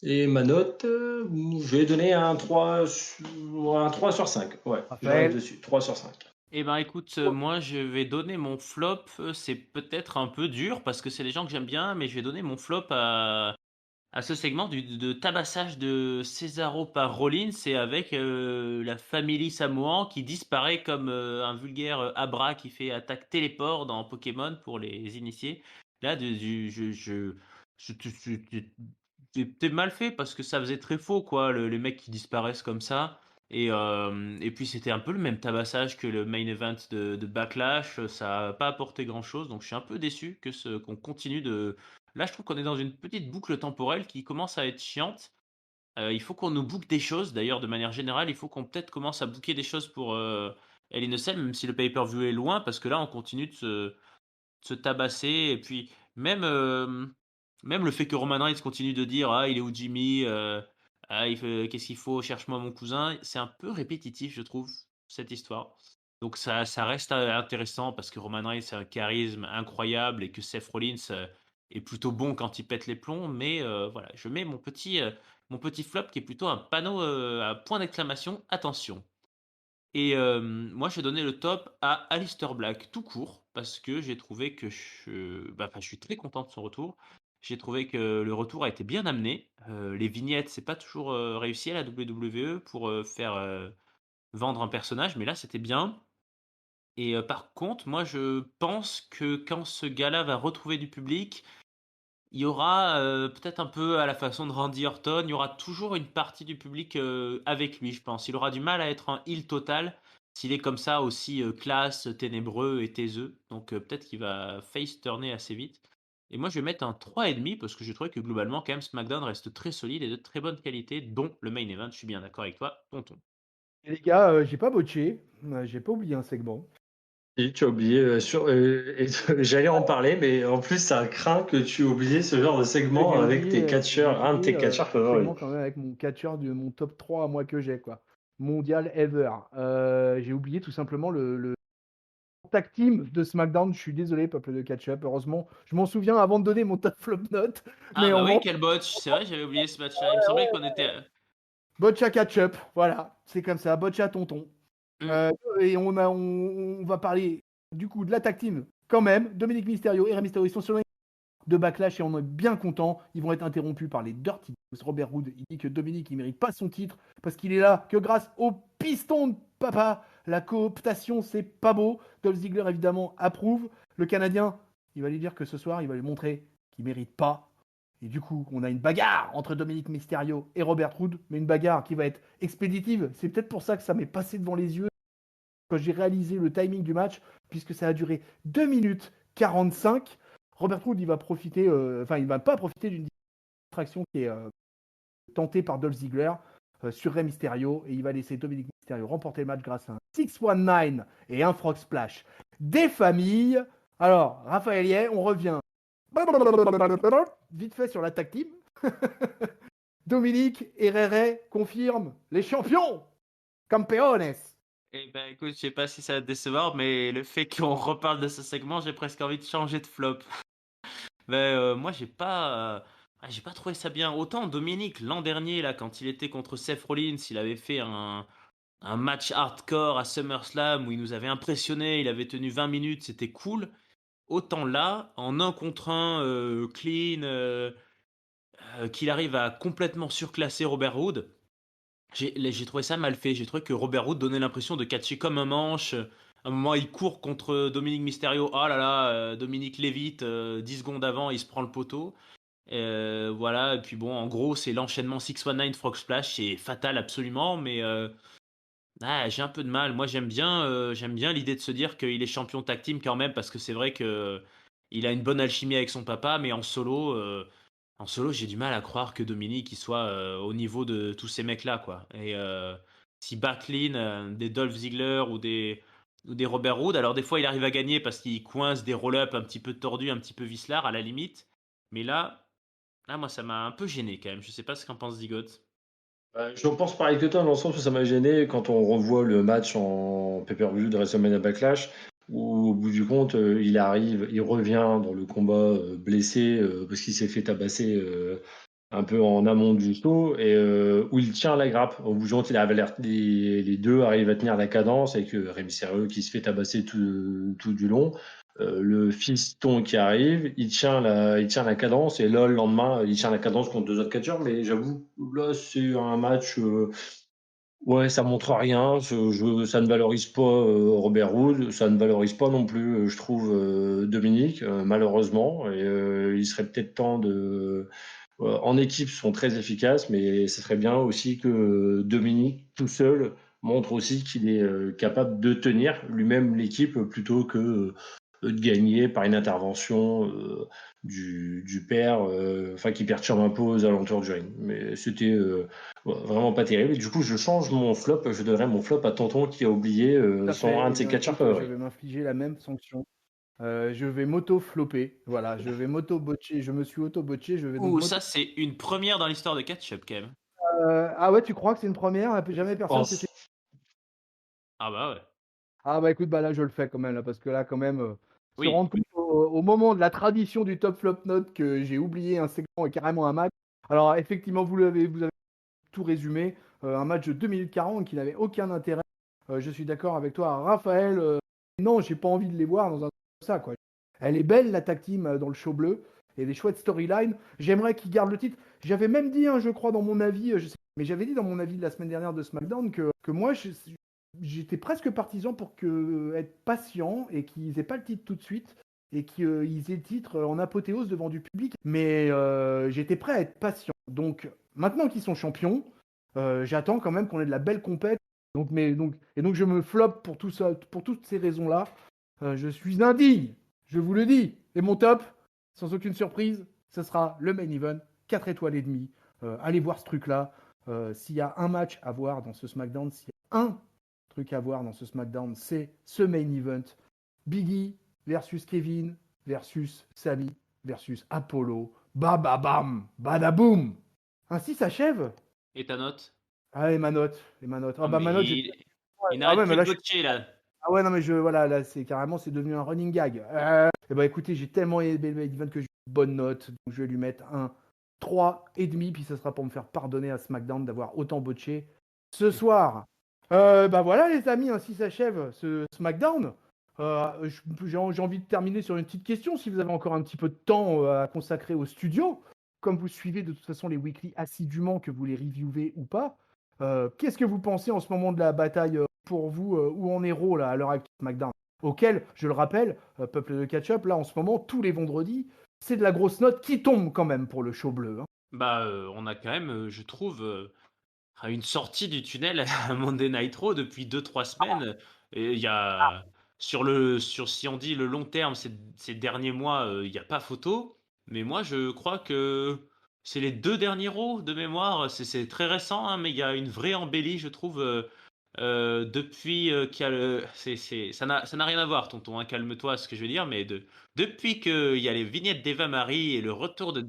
Speaker 3: Et ma note, je vais donner un 3 sur 5. Ouais, je reste
Speaker 1: Raphaël,
Speaker 3: dessus. 3 sur 5.
Speaker 2: Eh ben écoute, moi je vais donner mon flop. C'est peut-être un peu dur parce que c'est des gens que j'aime bien, mais je vais donner mon flop à ce segment de tabassage de Cesaro par Rollins et avec la famille Samoan qui disparaît comme un vulgaire Abra qui fait attaque téléport dans Pokémon pour les initiés. Là, t'es mal fait parce que ça faisait très faux, quoi, les mecs qui disparaissent comme ça. Et puis c'était un peu le même tabassage que le main event de Backlash. Ça n'a pas apporté grand-chose, donc je suis un peu déçu qu'on continue de. Là, je trouve qu'on est dans une petite boucle temporelle qui commence à être chiante. Il faut qu'on nous book des choses. D'ailleurs, de manière générale, il faut qu'on peut-être commence à booker des choses pour Hell in a Cell, même si le pay-per-view est loin, parce que là, on continue de se tabasser. Et puis, même le fait que Roman Reigns continue de dire ah, il est où Jimmy qu'est-ce qu'il faut, cherche-moi mon cousin, c'est un peu répétitif, je trouve, cette histoire. Donc, ça reste intéressant parce que Roman Reigns a un charisme incroyable et que Seth Rollins est plutôt bon quand il pète les plombs. Mais voilà, je mets mon petit flop qui est plutôt un panneau à point d'exclamation attention. Et moi, j'ai donné le top à Aleister Black, tout court, parce que j'ai trouvé que je suis très content de son retour. J'ai trouvé que le retour a été bien amené. Les vignettes, c'est pas toujours réussi à la WWE pour faire vendre un personnage, mais là, c'était bien. Et par contre, moi, je pense que quand ce gars-là va retrouver du public, il y aura peut-être un peu à la façon de Randy Orton, il y aura toujours une partie du public avec lui, je pense. Il aura du mal à être un heel total s'il est comme ça aussi classe, ténébreux et taiseux. Donc peut-être qu'il va face turner assez vite. Et moi, je vais mettre un 3,5 parce que je trouvais que globalement, quand même, SmackDown reste très solide et de très bonne qualité, dont le main event. Je suis bien d'accord avec toi, tonton.
Speaker 1: Et les gars, j'ai pas botché, j'ai pas oublié un segment.
Speaker 3: Et tu as oublié, j'allais en parler, mais en plus, ça craint que tu aies oublié ce genre de segment avec tes catcheurs, un de tes catcheurs
Speaker 1: un
Speaker 3: favoris.
Speaker 1: segment quand même avec mon catcheur de mon top 3 à moi que j'ai, quoi. Mondial ever. J'ai oublié tout simplement le tag team de SmackDown. Je suis désolé, peuple de catch-up. Heureusement, je m'en souviens avant de donner mon top flop note.
Speaker 2: Ah
Speaker 1: Mais
Speaker 2: bah
Speaker 1: on
Speaker 2: oui,
Speaker 1: va
Speaker 2: quel botch. C'est vrai, j'avais oublié ce match-là. Il me semblait qu'on était...
Speaker 1: Botcha catch-up. Voilà, c'est comme ça. Botcha tonton.
Speaker 2: Hmm.
Speaker 1: Euh, et on va parler du coup de la tag team quand même. Dominique Mysterio et Rey Mysterio, ils sont sur de Backlash et on est bien content. Ils vont être interrompus par les Dirty Dogs. Robert Roode, il dit que Dominique, il mérite pas son titre parce qu'il est là que grâce au piston de papa. La cooptation, c'est pas beau. Dolph Ziggler, évidemment, approuve. Le Canadien, il va lui dire que ce soir, il va lui montrer qu'il mérite pas. Et du coup, on a une bagarre entre Dominique Mysterio et Robert Roode, mais une bagarre qui va être expéditive. C'est peut-être pour ça que ça m'est passé devant les yeux quand j'ai réalisé le timing du match, puisque ça a duré 2 minutes 45. Robert Roode, il va profiter, il va pas profiter d'une distraction qui est tentée par Dolph Ziggler sur Rey Mysterio, et il va laisser Dominique Mysterio remporter le match grâce à un 619 et un Frog Splash. Des familles. Alors, Raphaël, on revient vite fait sur la tag team. Dominique et Rey confirment les champions, campeones.
Speaker 2: Eh ben écoute, je sais pas si ça va te décevoir, mais le fait qu'on reparle de ce segment, j'ai presque envie de changer de flop. Mais moi, j'ai pas trouvé ça bien. Autant Dominique, l'an dernier, là, quand il était contre Seth Rollins, il avait fait un match hardcore à SummerSlam où il nous avait impressionné, il avait tenu 20 minutes, c'était cool. Autant là, en un contre un, clean, qu'il arrive à complètement surclasser Robert Roode. J'ai trouvé ça mal fait. J'ai trouvé que Robert Roode donnait l'impression de catcher comme un manche. À un moment, il court contre Dominique Mysterio. Oh là là, Dominique l'évite. 10 secondes avant, il se prend le poteau. Voilà. Et puis bon, en gros, c'est l'enchaînement 619 Frog Splash. C'est fatal absolument. Mais j'ai un peu de mal. Moi, j'aime bien l'idée de se dire qu'il est champion tag team quand même. Parce que c'est vrai que il a une bonne alchimie avec son papa. Mais en solo, j'ai du mal à croire que Dominique il soit au niveau de tous ces mecs-là, quoi. Et si Backlund, des Dolph Ziggler ou des Robert Roode, alors des fois il arrive à gagner parce qu'il coince des roll-up un petit peu tordus, un petit peu vicelard à la limite. Mais là, moi ça m'a un peu gêné quand même. Je sais pas ce qu'en pense Zigote.
Speaker 3: Je pense pareil que toi, dans le sens où ça m'a gêné quand on revoit le match en pay-per-view de WrestleMania Backlash, où au bout du compte, il arrive, il revient dans le combat blessé parce qu'il s'est fait tabasser un peu en amont du show et où il tient la grappe. Au bout du compte, les deux arrivent à tenir la cadence avec Rey Mysterio qui se fait tabasser tout du long. Le fiston qui arrive, il tient la cadence et là le lendemain, il tient la cadence contre deux autres catcheurs. Mais j'avoue, là c'est un match, ouais, ça montre rien. Ça ne valorise pas Robert Roode, ça ne valorise pas non plus, je trouve, Dominique, malheureusement. Et il serait peut-être temps de en équipe sont très efficaces, mais ce serait bien aussi que Dominique, tout seul, montre aussi qu'il est capable de tenir lui-même l'équipe plutôt que de gagner par une intervention du père, enfin qui perturbe un peu aux alentours du ring. Mais c'était vraiment pas terrible. Et du coup, je change mon flop. Je donnerais mon flop à Tonton qui a oublié
Speaker 1: Tout à
Speaker 3: un
Speaker 1: fait.
Speaker 3: de
Speaker 1: Eh
Speaker 3: ses
Speaker 1: bien,
Speaker 3: catcheurs
Speaker 1: écoute, je
Speaker 3: favoris.
Speaker 1: vais m'infliger la même sanction. Je vais m'auto-flopper. Voilà, je vais m'auto-botcher. Je me suis auto-botché. Je vais donc
Speaker 2: Ouh,
Speaker 1: m'auto.
Speaker 2: ça c'est une première dans l'histoire de catch-up quand même.
Speaker 1: Ah ouais, tu crois que c'est une première? Jamais
Speaker 3: Je
Speaker 1: personne s'est fait.
Speaker 3: pense.
Speaker 2: Ah bah ouais.
Speaker 1: Ah bah écoute, bah là je le fais quand même, là, parce que là quand même, se
Speaker 2: Oui.
Speaker 1: rendre compte au moment de la tradition du top flop note que j'ai oublié un segment et carrément un match. Alors effectivement, vous avez tout résumé. Un match de 2 minutes 40 qui n'avait aucun intérêt. je suis d'accord avec toi, Raphaël. Non, j'ai pas envie de les voir dans un truc comme ça, quoi. Elle est belle, la tag team dans le show bleu. Il y a des chouettes storylines. J'aimerais qu'ils gardent le titre. J'avais même dit, hein, je crois, dans mon avis, je sais, mais j'avais dit dans mon avis de la semaine dernière de SmackDown que moi, j'étais presque partisan pour être patient et qu'ils aient pas le titre tout de suite et qu'ils aient le titre en apothéose devant du public. Mais j'étais prêt à être patient. Donc, maintenant qu'ils sont champions, j'attends quand même qu'on ait de la belle compète. Donc je me floppe pour tout ça, pour toutes ces raisons-là. Je suis indigne, je vous le dis. Et mon top, sans aucune surprise, ce sera le main event, 4 étoiles et demie. Allez voir ce truc-là. S'il y a un match à voir dans ce SmackDown, s'il y a un truc à voir dans ce SmackDown, c'est ce main event. Biggie versus Kevin versus Sami versus Apollo. Bababam, badaboum. Ainsi s'achève.
Speaker 2: Et ta note?
Speaker 1: Ah, et ma note. Ah,
Speaker 2: Non,
Speaker 1: bah,
Speaker 2: mais
Speaker 1: ma note,
Speaker 2: il
Speaker 1: ah
Speaker 2: n'arrête
Speaker 1: ouais, mais
Speaker 2: plus
Speaker 1: là,
Speaker 2: de botcher, là.
Speaker 1: ah ouais, non, mais voilà, là, c'est devenu un running gag. Et bah, écoutez, j'ai tellement aimé le event que j'ai une bonne note. Donc, je vais lui mettre un 3,5, puis ça sera pour me faire pardonner à SmackDown d'avoir autant botché ce soir. Bah voilà, les amis, ainsi s'achève ce SmackDown. J'ai envie de terminer sur une petite question, si vous avez encore un petit peu de temps à consacrer au studio. Comme vous suivez de toute façon les weekly assidûment, que vous les reviewez ou pas, qu'est-ce que vous pensez en ce moment de la bataille pour vous où en est Raw là, à l'heure actuelle SmackDown, auquel, je le rappelle, peuple de catch-up, là en ce moment, tous les vendredis, c'est de la grosse note qui tombe quand même pour le show bleu. Hein.
Speaker 2: Bah, on a quand même, je trouve, une sortie du tunnel à Monday Night Raw depuis 2-3 semaines. Et il y a si on dit le long terme, ces derniers mois, il n'y a pas photo. Mais moi, je crois que c'est les 2 derniers Raw de mémoire. C'est très récent, hein, mais il y a une vraie embellie, je trouve, depuis qu'il y a ça n'a rien à voir, tonton, hein, calme-toi à ce que je veux dire, mais depuis qu'il y a les vignettes d'Eva Marie et le retour de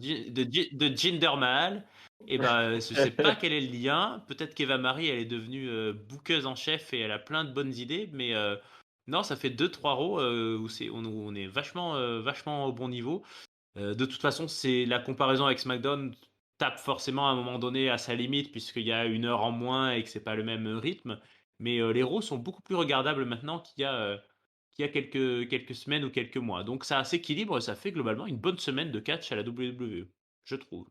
Speaker 2: Jinder Mahal, et ben, je sais pas quel est le lien. Peut-être qu'Eva Marie, elle est devenue bookeuse en chef et elle a plein de bonnes idées, mais non, ça fait 2-3 rows où on est vachement au bon niveau. De toute façon, c'est la comparaison avec SmackDown tape forcément à un moment donné à sa limite puisqu'il y a 1 heure en moins et que c'est pas le même rythme. Mais les Raws sont beaucoup plus regardables maintenant qu'il y a quelques semaines ou quelques mois. Donc ça s'équilibre et ça fait globalement une bonne semaine de catch à la WWE, je trouve.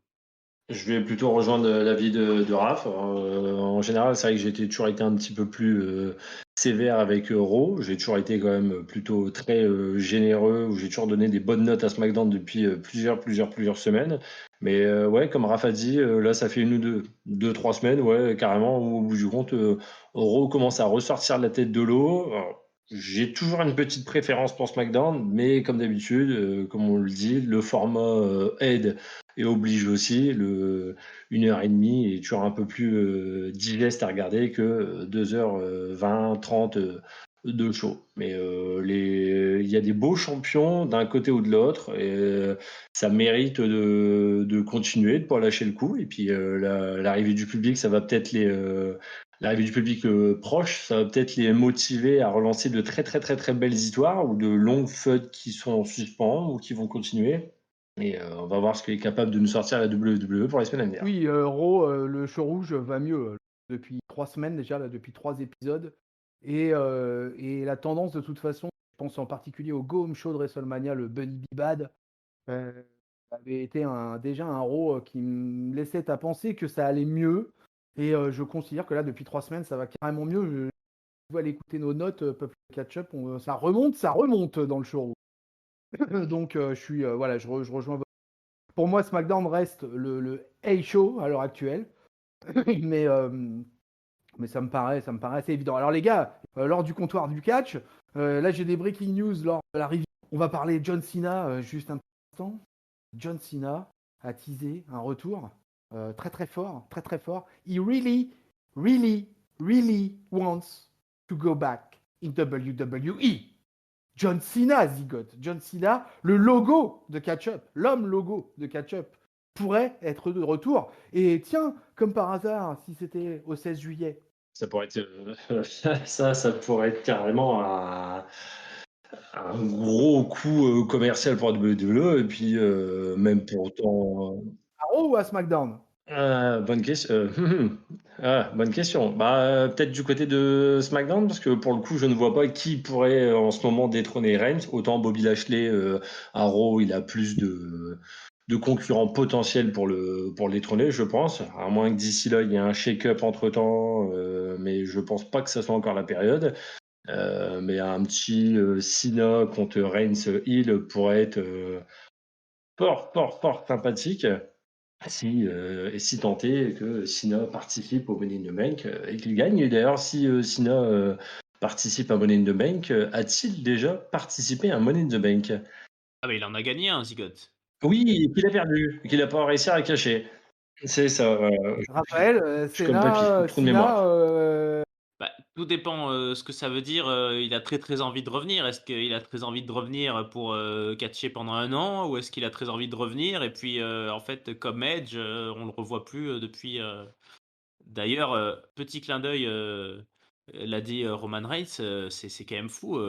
Speaker 3: Je vais plutôt rejoindre l'avis de Raph. En général, c'est vrai que toujours été un petit peu plus sévère avec Raw. J'ai toujours été quand même plutôt très généreux, où j'ai toujours donné des bonnes notes à SmackDown depuis plusieurs semaines. Mais ouais, comme Raph a dit, là, ça fait 2, 3 semaines, ouais, carrément, où au bout du compte, Raw commence à ressortir de la tête de l'eau. Alors, j'ai toujours une petite préférence pour SmackDown, mais comme d'habitude, comme on le dit, le format aide et oblige aussi. 1 heure et demie est toujours un peu plus digeste à regarder que 2h20, 30 de show. Mais il y a des beaux champions d'un côté ou de l'autre et ça mérite de continuer, de ne pas lâcher le coup. Et puis l'arrivée du public, ça va peut-être l'arrivée du public proche, ça va peut-être les motiver à relancer de très très très très belles histoires ou de longues feuds qui sont en suspens ou qui vont continuer. Et on va voir ce qu'elle est capable de nous sortir la WWE pour les semaines à venir.
Speaker 1: Oui, Raw, le show rouge va mieux depuis 3 semaines déjà, là, depuis 3 épisodes. Et la tendance, de toute façon, je pense en particulier au Go Home Show de WrestleMania, le Bunny B. Bad, avait été déjà un Raw qui me laissait à penser que ça allait mieux. Et je considère que là, depuis 3 semaines, ça va carrément mieux. Vous allez écouter nos notes, Peuple Catch-up, ça remonte dans le show rouge. Donc, voilà, je rejoins votre. Pour moi, SmackDown reste le A-Show à l'heure actuelle. mais, mais ça me paraît assez évident. Alors les gars, lors du comptoir du catch, là j'ai des breaking news lors de la review. On va parler de John Cena juste un instant. John Cena a teasé un retour très très fort, très très fort. He really, really, really wants to go back in WWE. John Cena, zigote. John Cena, le logo de Catch-Up, l'homme logo de Catch-Up, pourrait être de retour. Et tiens, comme par hasard, si c'était au 16 juillet.
Speaker 3: Ça pourrait être ça pourrait être carrément un gros coup commercial pour la WWE et puis même pour autant.
Speaker 1: À Raw ou à SmackDown?
Speaker 3: Bonne question. Bonne question. Peut-être du côté de SmackDown, parce que pour le coup, je ne vois pas qui pourrait en ce moment détrôner Reigns. Autant Bobby Lashley à Raw, il a plus de concurrents potentiels pour le détrôner, je pense. À moins que d'ici là, il y ait un shake-up entre-temps, mais je pense pas que ça soit encore la période. Mais un petit Cena contre Reigns heel pourrait être fort, fort, fort sympathique. Et si tant est que Cena participe au Money in the Bank et qu'il gagne. Et d'ailleurs, si Cena participe à Money in the Bank, a-t-il déjà participé à Money in the Bank?
Speaker 2: Ah bah il en a gagné un, Zigote.
Speaker 3: Oui, qu'il a perdu, qu'il n'a pas réussi à cacher. C'est ça.
Speaker 1: Raphaël,
Speaker 3: Je suis comme papy, trou de mémoire.
Speaker 2: Bah, tout dépend ce que ça veut dire. Il a très très envie de revenir. Est-ce qu'il a très envie de revenir pour catcher pendant un an ou est-ce qu'il a très envie de revenir et puis en fait comme Edge, on le revoit plus depuis. D'ailleurs, petit clin d'œil, l'a dit Roman Reigns, c'est quand même fou.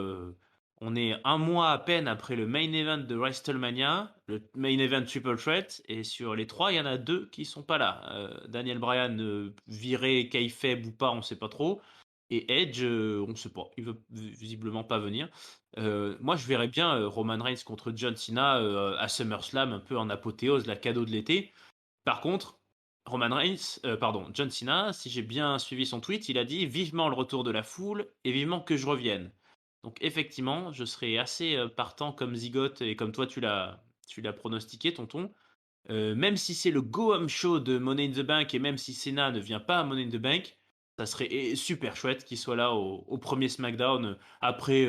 Speaker 2: On est un mois à peine après le main event de WrestleMania, le main event Triple Threat, et sur les trois, il y en a deux qui sont pas là. Daniel Bryan viré, kayfabe ou pas, on sait pas trop. Et Edge, on sait pas, il veut visiblement pas venir. Moi, je verrais bien Roman Reigns contre John Cena à SummerSlam, un peu en apothéose, la cadeau de l'été. Par contre, John Cena, si j'ai bien suivi son tweet, il a dit vivement le retour de la foule et vivement que je revienne. Donc effectivement, je serais assez partant comme Zigote et comme toi tu l'as pronostiqué, tonton. Même si c'est le go home show de Money in the Bank et même si Cena ne vient pas à Money in the Bank, ça serait super chouette qu'il soit là au premier SmackDown. Après,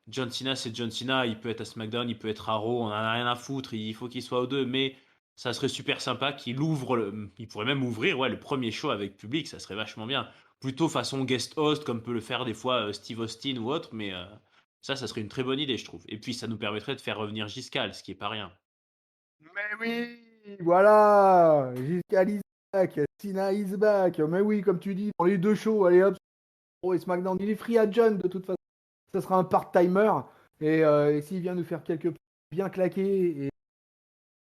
Speaker 2: John Cena, c'est John Cena, il peut être à SmackDown, il peut être à Raw, on en a rien à foutre, il faut qu'il soit aux deux, mais ça serait super sympa qu'il ouvre, il pourrait même ouvrir ouais, le premier show avec public, ça serait vachement bien. Plutôt façon guest host, comme peut le faire des fois Steve Austin ou autre, mais ça serait une très bonne idée, je trouve. Et puis ça nous permettrait de faire revenir Giscal, ce qui est pas rien.
Speaker 1: Mais oui, voilà, Giscard is back, Cena is back. Mais oui, comme tu dis, dans les deux shows, allez hop, Raw et SmackDown, il est free agent de toute façon. Ça sera un part-timer. Et s'il vient nous faire quelques bien claqués et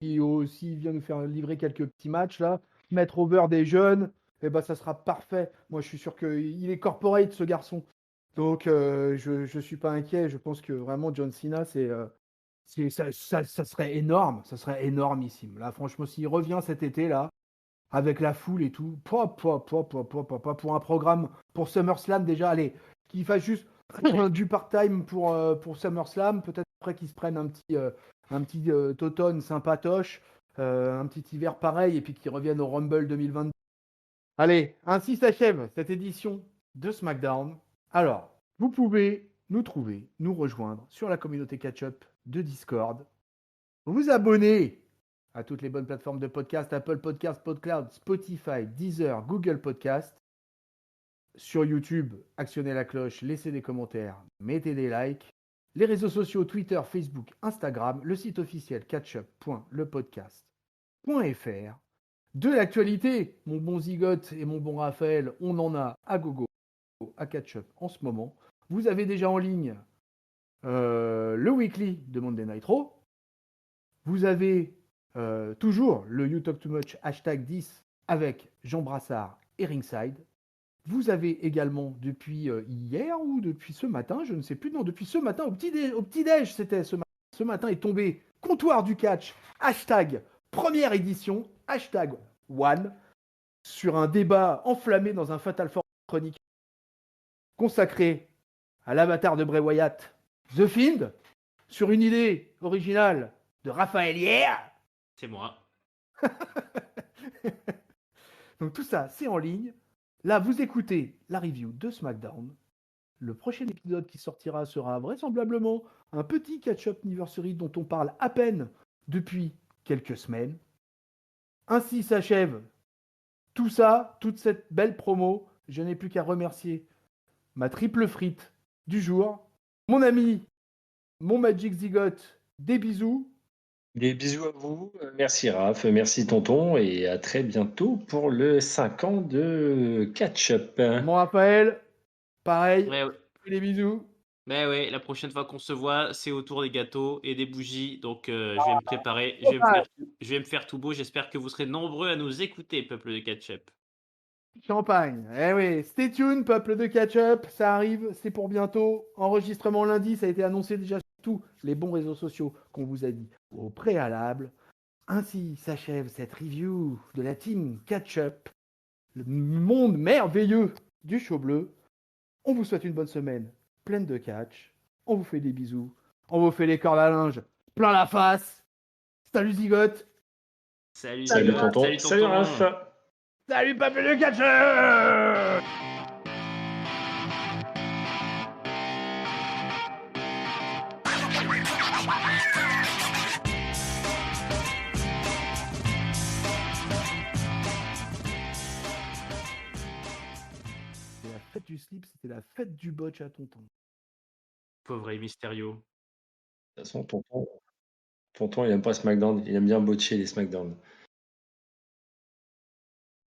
Speaker 1: s'il vient nous faire livrer quelques petits matchs là, mettre over des jeunes, et ben ça sera parfait. Moi, je suis sûr qu'il est corporate ce garçon. Donc je suis pas inquiet. Je pense que vraiment John Cena, ça serait énorme, ça serait énormissime. Là, franchement, s'il revient cet été là, avec la foule et tout, pour un programme pour SummerSlam déjà, allez, qu'il fasse juste du part-time pour SummerSlam, peut-être après qu'ils se prennent un petit automne sympatoche, un petit hiver pareil, et puis qu'ils reviennent au Rumble 2022. Allez, ainsi s'achève cette édition de SmackDown. Alors, vous pouvez nous trouver, nous rejoindre sur la communauté Catch-Up de Discord, vous abonner à toutes les bonnes plateformes de podcast, Apple Podcast, PodCloud, Spotify, Deezer, Google Podcast. Sur YouTube, actionnez la cloche, laissez des commentaires, mettez des likes. Les réseaux sociaux, Twitter, Facebook, Instagram, le site officiel catchup.lepodcast.fr. De l'actualité, mon bon Zigote et mon bon Raphaël, on en a à gogo, à Catchup en ce moment. Vous avez déjà en ligne le weekly de Monday Night Raw. Vous avez toujours le You Talk Too Much hashtag 10 avec Jean Brassard et Ringside. Vous avez également depuis hier ou depuis ce matin, je ne sais plus, non, depuis ce matin, au petit-déj, c'était ce matin. Ce matin est tombé Comptoir du Catch, hashtag première édition, hashtag one, sur un débat enflammé dans un Fatal Four chronique consacré à l'avatar de Bray Wyatt, The Fiend, sur une idée originale de Raphaël Hier.
Speaker 2: C'est moi.
Speaker 1: Donc tout ça, c'est en ligne. Là, vous écoutez la review de SmackDown. Le prochain épisode qui sortira sera vraisemblablement un petit catch-up anniversary dont on parle à peine depuis quelques semaines. Ainsi s'achève tout ça, toute cette belle promo. Je n'ai plus qu'à remercier ma triple frite du jour, mon ami, mon Magic Zigote. Des bisous.
Speaker 3: Des bisous à vous. Merci Raph, merci Tonton et à très bientôt pour le 5 ans de catch-up.
Speaker 1: Mon Raphaël, pareil,
Speaker 2: Ouais,
Speaker 1: des bisous.
Speaker 2: mais ouais, la prochaine fois qu'on se voit, c'est autour des gâteaux et des bougies. Donc, je vais me préparer, je vais me faire tout beau. J'espère que vous serez nombreux à nous écouter, peuple de Ketchup.
Speaker 1: Champagne. Eh oui, stay tuned, peuple de catch-up, ça arrive, c'est pour bientôt. Enregistrement lundi, ça a été annoncé déjà sur tous les bons réseaux sociaux qu'on vous a dit au préalable. Ainsi s'achève cette review de la team catch-up, le monde merveilleux du show bleu. On vous souhaite une bonne semaine pleine de catch. On vous fait des bisous. On vous fait les cordes à linge plein la face. Salut Zigote.
Speaker 2: Salut
Speaker 3: Salut
Speaker 2: Zigote,
Speaker 3: tonton. Salut Raph.
Speaker 1: Salut peuple de catch-up. C'était la fête du slip, c'était la fête du botch à tonton.
Speaker 2: Pauvre Rey Mysterio.
Speaker 3: De toute façon, tonton, il aime pas SmackDown, il aime bien botcher les SmackDown.